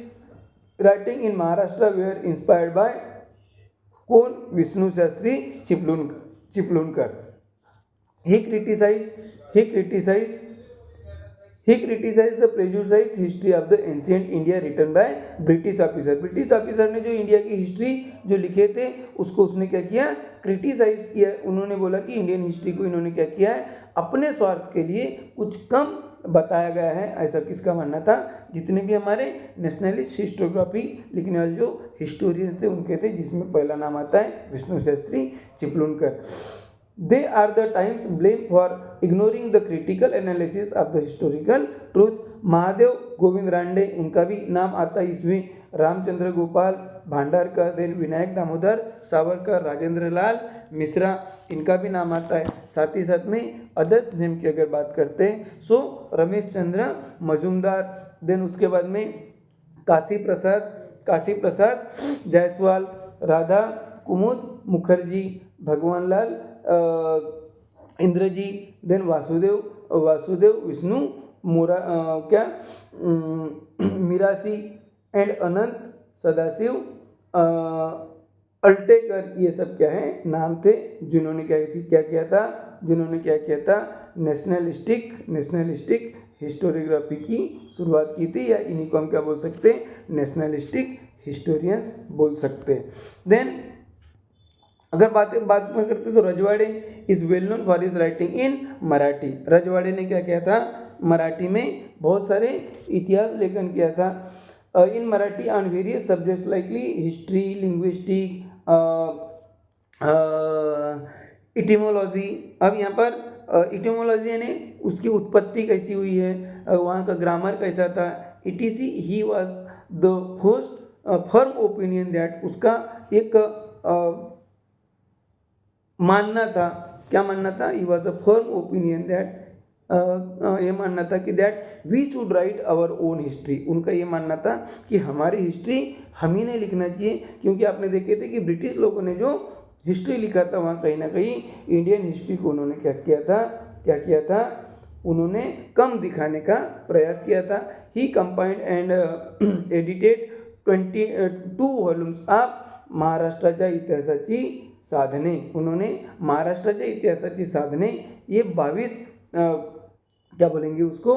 writing in Maharashtra were inspired by कौन, Vishnu Shastri Chiplunkar. He criticized the prejudice history of the ancient India written by British officer. British officer ने जो इंडिया की हिस्ट्री जो लिखे थे, उसको उसने क्या किया, क्रिटिसाइज किया। उन्होंने बोला कि इंडियन हिस्ट्री को इन्होंने क्या किया है, अपने स्वार्थ के लिए कुछ कम बताया गया है, ऐसा किसका मानना था, जितने भी हमारे नेशनलिस्ट हिस्टोग्राफी लिखने वाले जो हिस्टोरियंस थे उनके थे, जिसमें पहला नाम आता है Vishnu Shastri Chiplunkar. They are the times blamed for ignoring the critical analysis of the historical truth. Mahadev Govind Ranade, उनका भी नाम आता है इसमें। रामचंद्र गोपाल भांडारकर, देन विनायक दामोदर सावरकर, राजेंद्र लाल मिश्रा, इनका भी नाम आता है। साथ ही साथ में अदर्स नेम की अगर बात करते हैं, सो रमेश चंद्र मजूमदार, देन उसके बाद में काशी प्रसाद जायसवाल, राधा कुमुद मुखर्जी, भगवान लाल इंद्रजी, देन वासुदेव विष्णु मिरासी एंड अनंत सदाशिव अल्टेकर। ये सब क्या है, नाम थे जिन्होंने क्या किया था, नेशनलिस्टिक हिस्टोरियोग्राफी की शुरुआत की थी, या इन्हीं को हम क्या बोल सकते हैं, नेशनलिस्टिक हिस्टोरियंस बोल सकते हैं। देन अगर बात में करते तो Rajwade is well known for his writing in Marathi. Rajwade ने क्या किया था, मराठी में बहुत सारे इतिहास लेखन किया था in Marathi on various subjects likely history, linguistic, etymology. अब यहाँ पर इटिमोलॉजी यानी उसकी उत्पत्ति कैसी हुई है, वहाँ का ग्रामर कैसा था, etc. He was the first firm opinion that, उसका एक मानना था, क्या मानना था, he was a firm opinion that, ये मानना था कि that we should write our own history. उनका ये मानना था कि हमारी हिस्ट्री हम ही नहीं लिखना चाहिए, क्योंकि आपने देखे थे कि ब्रिटिश लोगों ने जो हिस्ट्री लिखा था, वहाँ कहीं ना कहीं इंडियन हिस्ट्री को उन्होंने क्या किया था, उन्होंने कम दिखाने का प्रयास किया था. He compiled and edited 22 volumes of महाराष्ट्राच्या इतिहासाची साधने. उन्होंने महाराष्ट्राच्या इतिहासाची साधने ये 22 क्या बोलेंगे उसको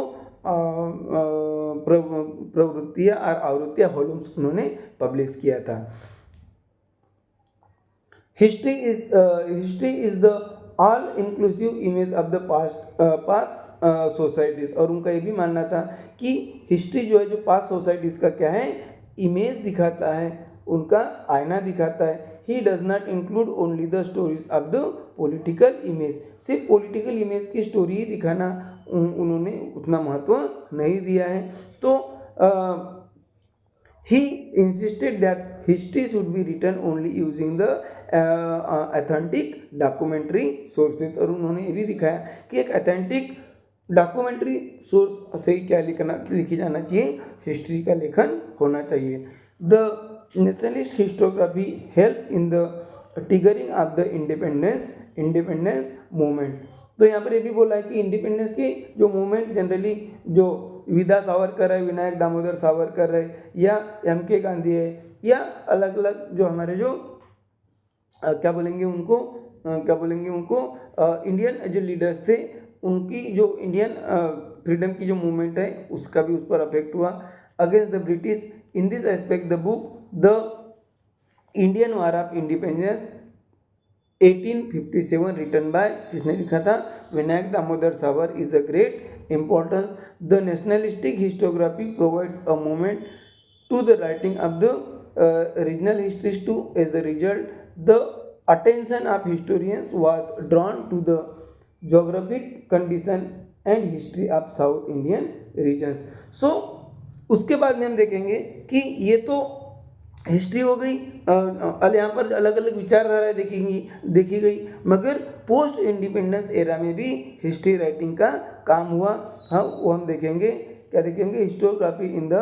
प्रवृत्तियाँ और आवृत्तियाँ वॉल्यूम्स उन्होंने पब्लिश किया था. History is the all inclusive image of the past societies. और उनका ये भी मानना था कि हिस्ट्री जो है जो पास्ट सोसाइटीज़ का क्या है इमेज दिखाता है, उनका आईना दिखाता है. He does not include only the stories of the political image. सिर्फ पॉलिटिकल इमेज की स्टोरी ही दिखाना उन्होंने उतना महत्व नहीं दिया है. तो he insisted that history should be written only using the authentic documentary sources. और उन्होंने ये भी दिखाया कि एक authentic डॉक्यूमेंट्री सोर्स से क्या लिखी जाना चाहिए, हिस्ट्री का लेखन होना चाहिए. The nationalist historiography help in the triggering of the independence movement. तो यहाँ पर ये भी बोला है कि इंडिपेंडेंस की जो मूवमेंट जनरली जो विदा सावरकर है, विनायक दामोदर सावरकर है, या M.K. गांधी है, या अलग अलग जो हमारे जो क्या बोलेंगे उनको इंडियन जो लीडर्स थे, उनकी जो इंडियन फ्रीडम की जो मूवमेंट है उसका भी उस पर अफेक्ट हुआ. Against the British. In this aspect the book the Indian war of independence 1857 written by, किसने लिखा था, Vinayak Damodar Savarkar, is a great importance. The nationalistic histography provides a moment to the writing of the regional histories too. As a result the attention of historians was drawn to the geographic condition and history of south Indian regions. So उसके बाद में हम देखेंगे कि ये तो history हो गई. यहाँ पर अलग अलग विचारधाराएं देखी गई, मगर पोस्ट इंडिपेंडेंस एरा में भी हिस्ट्री राइटिंग का काम हुआ. हाँ, वो हम देखेंगे. क्या देखेंगे, historiography in the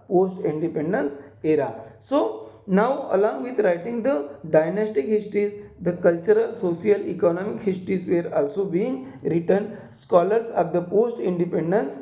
post independence era. So now along with writing the dynastic histories, the cultural, social, economic histories were also being written. Scholars of the post independence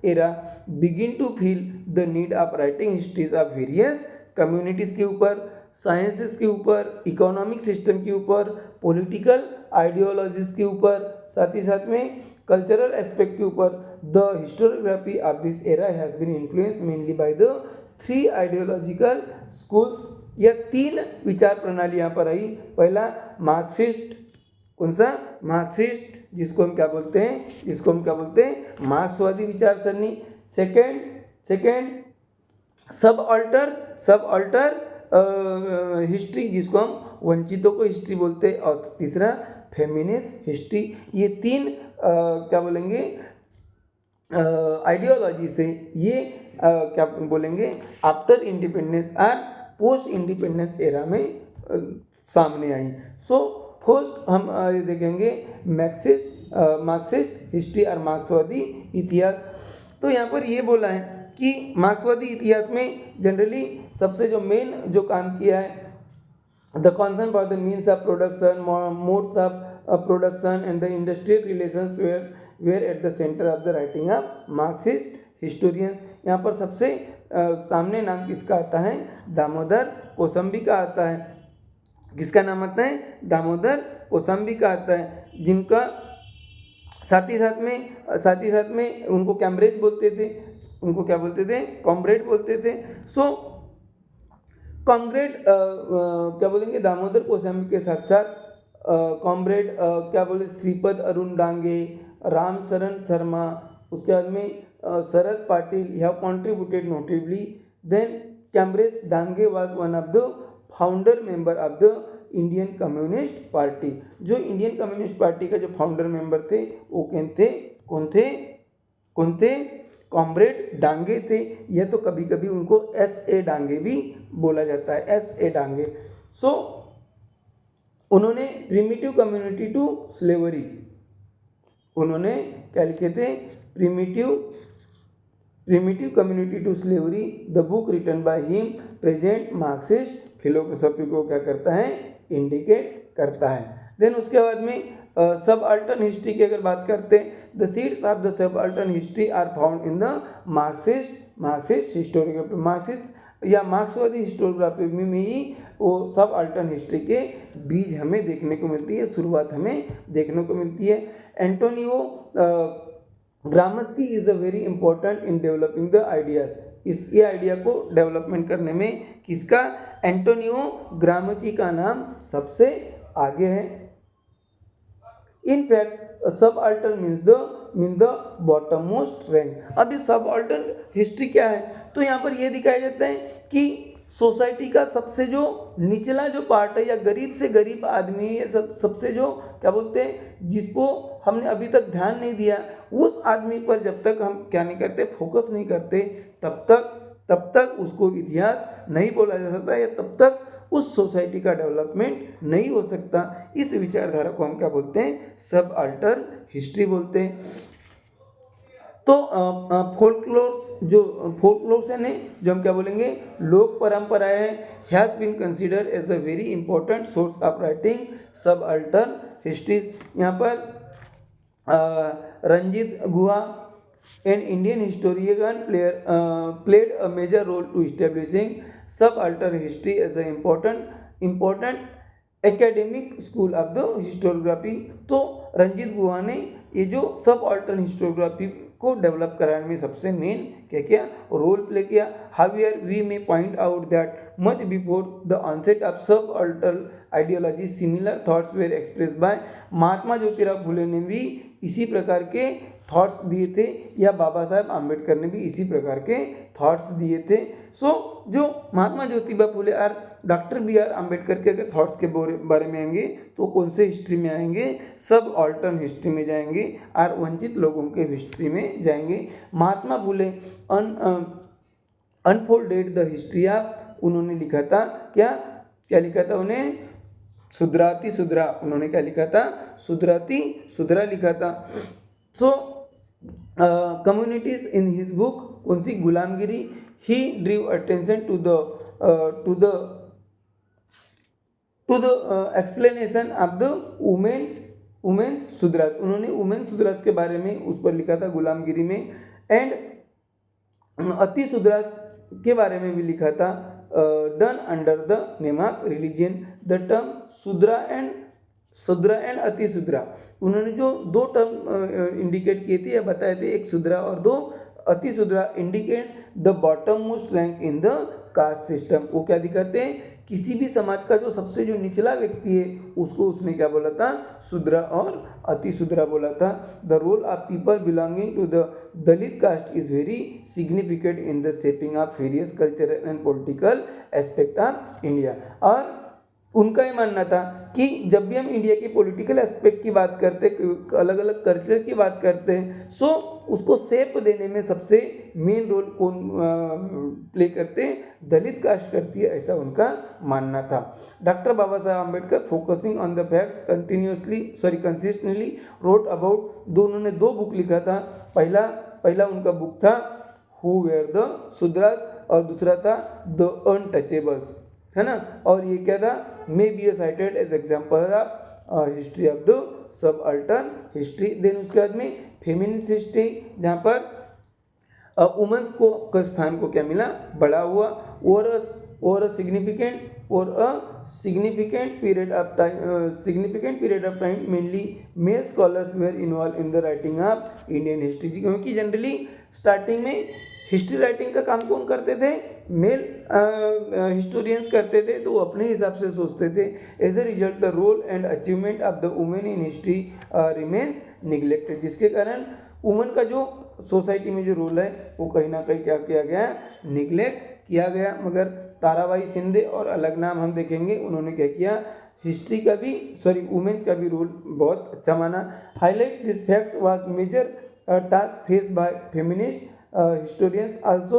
era begin to feel the need of writing histories of various communities के ऊपर, sciences के ऊपर, economic system के ऊपर, political ideologies के ऊपर, साथ ही साथ में कल्चरल एस्पेक्ट के ऊपर. The historiography of this era has been influence mainly by the 3 ideological schools. या 3 विचार प्रणाली यहाँ पर आई. पहला मार्क्सिस्ट. कौन सा, मार्क्सिस्ट, जिसको हम क्या बोलते हैं, मार्क्सवादी विचारसरणी. सेकेंड सब अल्टर हिस्ट्री, जिसको हम वंचितों को हिस्ट्री बोलते हैं. और तीसरा फेमिनिस्ट हिस्ट्री. ये 3 क्या बोलेंगे आइडियोलॉजी से ये क्या बोलेंगे आफ्टर इंडिपेंडेंस और पोस्ट इंडिपेंडेंस एरा में सामने आई. सो फर्स्ट हम देखेंगे मार्क्सिस्ट हिस्ट्री और मार्क्सवादी इतिहास. तो यहाँ पर ये बोला है कि मार्क्सवादी इतिहास में जनरली सबसे जो मेन जो काम किया है, the concern for the means of production, modes of production and the industrial relations were at the centre of the writing of Marxist historians. यहाँ पर सबसे सामने नाम किसका आता है, दामोदर कोसंबी का आता है. किसका नाम आता है, दामोदर कोसंबी का आता है, जिनका साथ ही साथ में उनको कैम्ब्रिज बोलते थे. उनको क्या बोलते थे, कॉमरेड बोलते थे. सो कॉमरेड क्या बोलेंगे, दामोदर कोसंबी के साथ साथ कॉमरेड क्या बोले, श्रीपद अरुण डांगे, राम शरण शर्मा, उसके बाद में Sharad Patil have contributed notably. Then Cambridge Dange was one of the founder member of the Indian communist party. जो इंडियन कम्युनिस्ट पार्टी का जो फाउंडर मेंबर थे वो कौन थे, कॉमरेड डांगे थे. यह तो कभी कभी उनको S.A. डांगे भी बोला जाता है, S.A. डांगे. सो उन्होंने प्रिमिटिव कम्युनिटी टू स्लेवरी, उन्होंने क्या लिखे थे, primitive community to slavery. The book written by him present Marxist philosophy को क्या करता है, इंडिकेट करता है. देन उसके बाद में सबाल्टर्न हिस्ट्री की अगर बात करते हैं, the seeds of the subaltern history are found in the Marxist historiography, Marxist या मार्क्सवादी हिस्टोरियोग्राफी में ही वो सबाल्टर्न हिस्ट्री के बीज हमें देखने को मिलती है, शुरुआत हमें देखने को मिलती है। Antonio Gramsci is a very important in developing the ideas, इस ये आइडिया को डेवलपमेंट करने में किसका, एंटोनियो ग्रामची का नाम सबसे आगे है। In fact subaltern mean the bottom most rank. अब ये सबाल्टर्न हिस्ट्री क्या है, तो यहाँ पर ये दिखाया जाता है कि सोसाइटी का सबसे जो निचला जो पार्ट है या गरीब से गरीब आदमी है, सबसे जो क्या बोलते हैं, जिसको हमने अभी तक ध्यान नहीं दिया, उस आदमी पर जब तक हम क्या नहीं करते, फोकस नहीं करते, तब तक उसको इतिहास नहीं बोला जा सकता, या तब तक उस सोसाइटी का डेवलपमेंट नहीं हो सकता। इस विचारधारा को हम क्या बोलते हैं, सबाल्टर्न हिस्ट्री बोलते हैं। तो फोल्कलोर्स यानी जो हम क्या बोलेंगे, लोक परंपराएं हैं, has been considered as a very important source of writing subaltern histories. यहाँ पर रंजीत गुहा an Indian historian played a major role to establishing subaltern history as an important academic school of the historiography। तो रंजीत गुहा ने ये जो subaltern historiography को develop कराने में सबसे मेन क्या किया, रोल प्ले किया। However we may point out that much before the onset of subaltern ideology similar thoughts were express by, Mahatma Jyotirao Phule ने भी इसी प्रकार के थॉट्स दिए थे, या बाबा साहेब आम्बेडकर ने भी इसी प्रकार के थॉट्स दिए थे। जो महात्मा ज्योतिबा फुले और डॉक्टर बी आर अम्बेडकर के अगर थॉट्स के बारे में आएंगे तो कौन से हिस्ट्री में आएंगे, सबाल्टर्न हिस्ट्री में जाएंगे और वंचित लोगों के हिस्ट्री में जाएंगे। Mahatma Phule unfolded the history of, उन्होंने लिखा था क्या लिखा था, उन्हें सुधराती सुधरा, उन्होंने क्या लिखा था, सुधराती सुधरा लिखा था। कम्युनिटीज इन हिज बुक, कौन सी, Gulamgiri, he drew attention to the explanation of the women's सुधराज, उन्होंने वुमेन सुधराज के बारे में उस पर लिखा था गुलामगिरी में। एंड अति सुधराज के बारे में भी लिखा था, done under the name of religion. The term Shudra and अति शुद्रा, उन्होंने जो दो टर्म इंडिकेट किए थे या बताए थे, एक शुद्रा और दो अति Shudra, indicates the bottom most rank in the caste system. वो क्या दिखाते हैं, किसी भी समाज का जो सबसे जो निचला व्यक्ति है उसको उसने क्या बोला था, शुद्रा और अति शुद्रा बोला था। The role of people belonging to the Dalit caste is very significant in the shaping of various cultural and political aspect of India. और उनका ये मानना था कि जब भी हम इंडिया की पॉलिटिकल एस्पेक्ट की बात करते, अलग अलग कल्चर की बात करते हैं, सो उसको शेप देने में सबसे मेन रोल कौन प्ले करते हैं, दलित कास्ट करती है, ऐसा उनका मानना था। Doctor Baba Saheb Ambedkar focusing on the facts consistently wrote about, उन्होंने दो बुक लिखा था। पहला उनका बुक था हु वेयर द शूद्रास और दूसरा था द अनटचेबल्स, है ना। और ये क्या था, may be cited as example of history of the subaltern history. Then उसके बाद में फेमिनिस्ट हिस्ट्री, जहाँ पर वुमेन्स को स्थान को क्या मिला, बड़ा हुआ। और significant period of time mainly male scholars were involved in the writing of Indian history, क्योंकि जनरली स्टार्टिंग में हिस्ट्री राइटिंग का काम कौन करते थे, मेल हिस्टोरियंस करते थे, तो वो अपने हिसाब से सोचते थे। As a result the role and achievement of the women in history remains neglected, जिसके कारण वुमेन का जो सोसाइटी में जो रोल है वो कहीं ना कहीं क्या किया गया, निगलेक्ट किया गया। मगर ताराबाई शिंदे और अलग नाम हम देखेंगे, उन्होंने क्या किया, हिस्ट्री का भी वुमेन्स का भी रोल बहुत अच्छा माना। Highlight this facts was major task face by feminist historians also.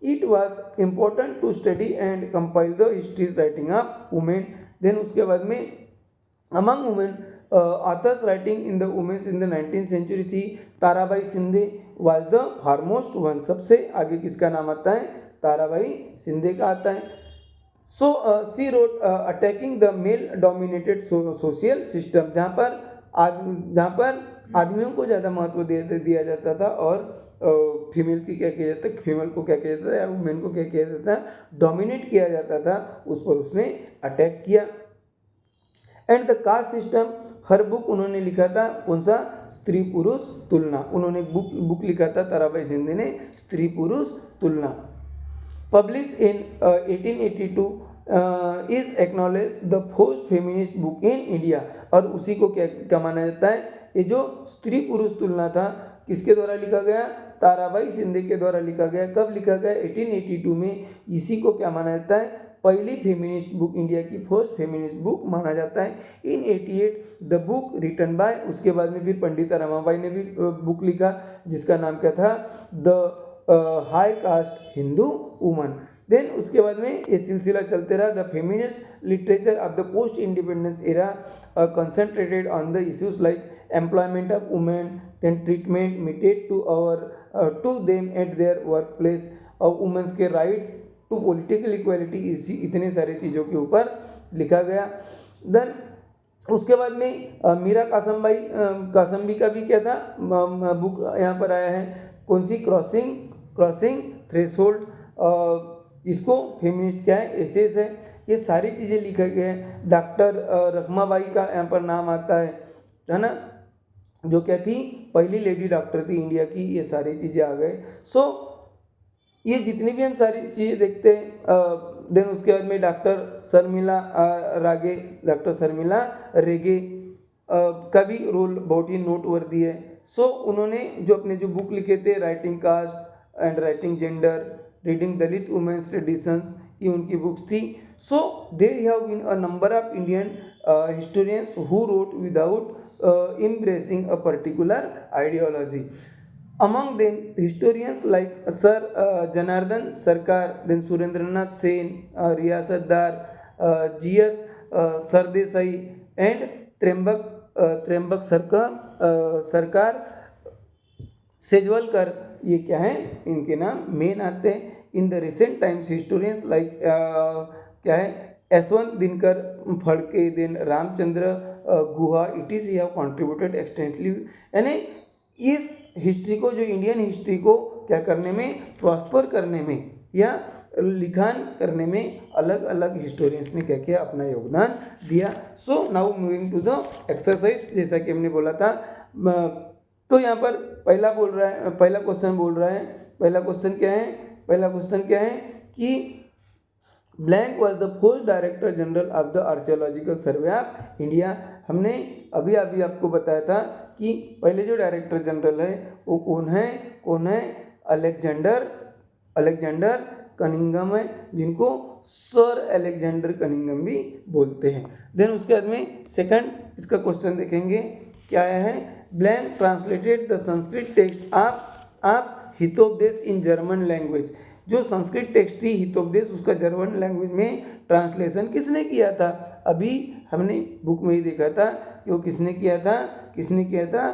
It was important to study and compile the histories writing of women. Then उसके बाद में among women authors writing in the women in the 19th century, see Tarabai Shinde was the foremost one, सबसे आगे किसका नाम आता है, ताराबाई शिंदे का आता है। So she wrote attacking the male dominated social system, जहाँ पर जहाँ पर आदमियों को ज़्यादा महत्व दिया जाता था और फीमेल की क्या किया जाता है, फीमेल को क्या किया जाता है या वुमेन को क्या किया जाता है, डोमिनेट किया जाता था, उस पर उसने अटैक किया। And the caste system, her book उन्होंने लिखा था, कौन सा, स्त्री पुरुष तुलना। उन्होंने एक बुक लिखा था ताराबाई शिंदे ने, स्त्री पुरुष तुलना। Publish in 1882 is acknowledge the first feminist book in India. और उसी को क्या माना जाता है, ये जो स्त्री पुरुष तुलना था किसके द्वारा लिखा गया, ताराबाई शिंदे के द्वारा लिखा गया। कब लिखा गया, 1882 में। इसी को क्या माना जाता है, पहली फेमिनिस्ट बुक, इंडिया की फर्स्ट फेमिनिस्ट बुक माना जाता है। इन 88 द बुक रिटन बाय, उसके बाद में फिर पंडिता रमाबाई ने भी बुक लिखा जिसका नाम क्या था, the high caste Hindu woman. Then उसके बाद में ये सिलसिला चलते रहा। The feminist literature of the post independence era concentrated on the issues like employment of women, then treatment meted to them at their work place, और वुमेन्स के rights to political equality, इतने सारे चीज़ों के ऊपर लिखा गया। देन उसके बाद में मीरा कासम्बी का भी क्या था, बुक यहाँ पर आया है, कौन सी, क्रॉसिंग थ्रेशोल्ड, इसको फेमिनिस्ट क्या है, एसेस है। ये सारी चीज़ें लिखे गए हैं। डॉक्टर रखमाबाई का यहाँ पर नाम आता है ना, जो क्या थी, पहली लेडी डॉक्टर थी इंडिया की। ये सारी चीज़ें आ गए। सो ये जितनी भी हम सारी चीज़ें देखते हैं। देन उसके बाद में डॉक्टर शर्मिला रेगे का भी रोल बहुत ही नोटवर्दी है। सो उन्होंने जो अपने जो बुक लिखे थे, writing caste and writing gender, reading Dalit women's traditions, ये उनकी बुक्स थी। So there have been a number of Indian historians who wrote without embracing a particular ideology. Among them, historians like Sir Janardhan Sarkar, then Surendranath Sen, Riyasaddar, G.S. Sardesai, and Trembak Sarkar Sejwalkar, ये क्या है, इनके नाम main आते हैं। In the recent times historians like क्या है, Yashwant Dinkar Phadke, then Ramachandra Guha, it is have contributed extensively. यानी इस हिस्ट्री को, जो इंडियन हिस्ट्री को क्या करने में, प्रॉस्पर करने में या लिखान करने में अलग अलग हिस्टोरियंस ने क्या किया, अपना योगदान दिया। So now moving to the exercise, जैसा कि हमने बोला था। तो यहाँ पर पहला क्वेश्चन बोल रहा है, पहला क्वेश्चन क्या है कि blank was the first director general of the archaeological survey of India. हमने अभी आपको बताया था कि पहले जो डायरेक्टर जनरल है वो कौन है, अलेक्जेंडर कनिंघम है, जिनको सर अलेक्जेंडर कनिंघम भी बोलते हैं। देन उसके बाद में सेकंड इसका क्वेश्चन देखेंगे, क्या है, blank translated the Sanskrit text of Hitopadesha in German language. जो संस्कृत टेक्स्ट थी हितोपदेश, उसका जर्मन लैंग्वेज में ट्रांसलेशन किसने किया था? अभी हमने बुक में ही देखा था कि वो किसने किया था,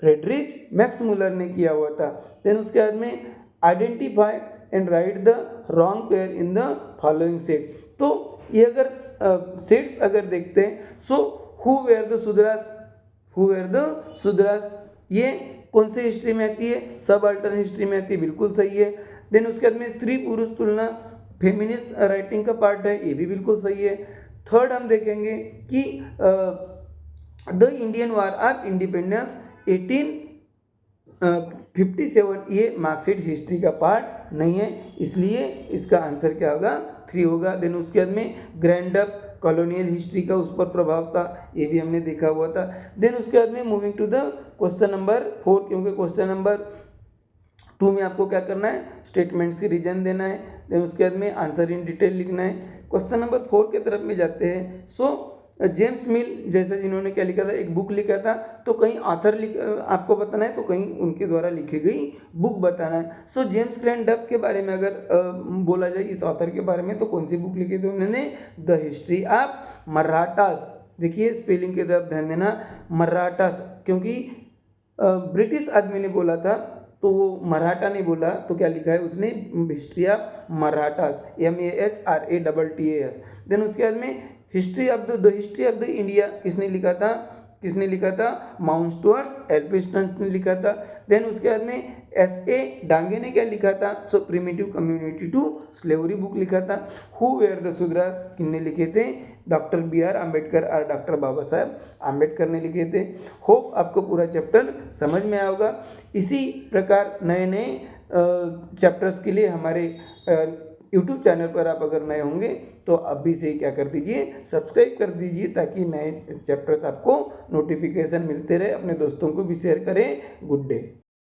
फ्रेडरिच मैक्समुलर ने किया हुआ था। देन उसके बाद में identify and write the wrong pair in the following set. तो ये अगर सेट्स अगर देखते हैं, so who were the Shudras, ये कौन से हिस्ट्री में आती है? सब अल्टरनेट हिस्ट्री में आती है, बिल्कुल सही है। देन उसके बाद में स्त्री पुरुष तुलना फेमिनिस्ट राइटिंग का पार्ट है, ये भी बिल्कुल सही है। थर्ड हम देखेंगे कि the Indian war of independence 1857, ये मार्क्सिस्ट हिस्ट्री का पार्ट नहीं है, इसलिए इसका आंसर क्या होगा? 3 होगा। देन उसके बाद में ग्रैंड अप कॉलोनियल हिस्ट्री का उस पर प्रभाव था, ये भी हमने देखा हुआ था। देन उसके बाद में moving to the question number 4, क्योंकि क्वेश्चन नंबर 2 में आपको क्या करना है? स्टेटमेंट्स की रीजन देना है। देन उसके बाद में आंसर इन डिटेल लिखना है। क्वेश्चन नंबर 4 के तरफ में जाते हैं। सो जेम्स मिल जैसे जिन्होंने क्या लिखा था, एक बुक लिखा था, तो कहीं ऑथर आपको बताना है, तो कहीं उनके द्वारा लिखी गई बुक बताना है। सो जेम्स ग्रैंड डब के बारे में अगर बोला जाए, इस ऑथर के बारे में, तो कौन सी बुक लिखी थी उन्होंने? The history of Marathas. देखिए स्पेलिंग की तरफ ध्यान देना, मराठास, क्योंकि ब्रिटिश आदमी ने बोला था तो वो मराठा नहीं बोला, तो क्या लिखा है उसने? History of Marathas, MAHRATTAS। Then उसके बाद में हिस्ट्री ऑफ द इंडिया किसने लिखा था? किसने लिखा था? माउंट स्टुअर्ट एल्फिंस्टन ने लिखा था। देन उसके बाद में S.A. डांगे ने क्या लिखा था? So primitive community to slavery book लिखा था। हु वेयर द शूद्रास किसने लिखे थे? Doctor B.R. अम्बेडकर और डॉक्टर बाबा साहेब अम्बेडकर ने लिखे थे। होप आपको पूरा चैप्टर समझ में आया होगा। इसी प्रकार नए नए चैप्टर्स के लिए हमारे यूट्यूब चैनल पर आप अगर नए होंगे तो अभी से ही क्या कर दीजिए, सब्सक्राइब कर दीजिए, ताकि नए चैप्टर्स आपको नोटिफिकेशन मिलते रहे। अपने दोस्तों को भी शेयर करें। Good day.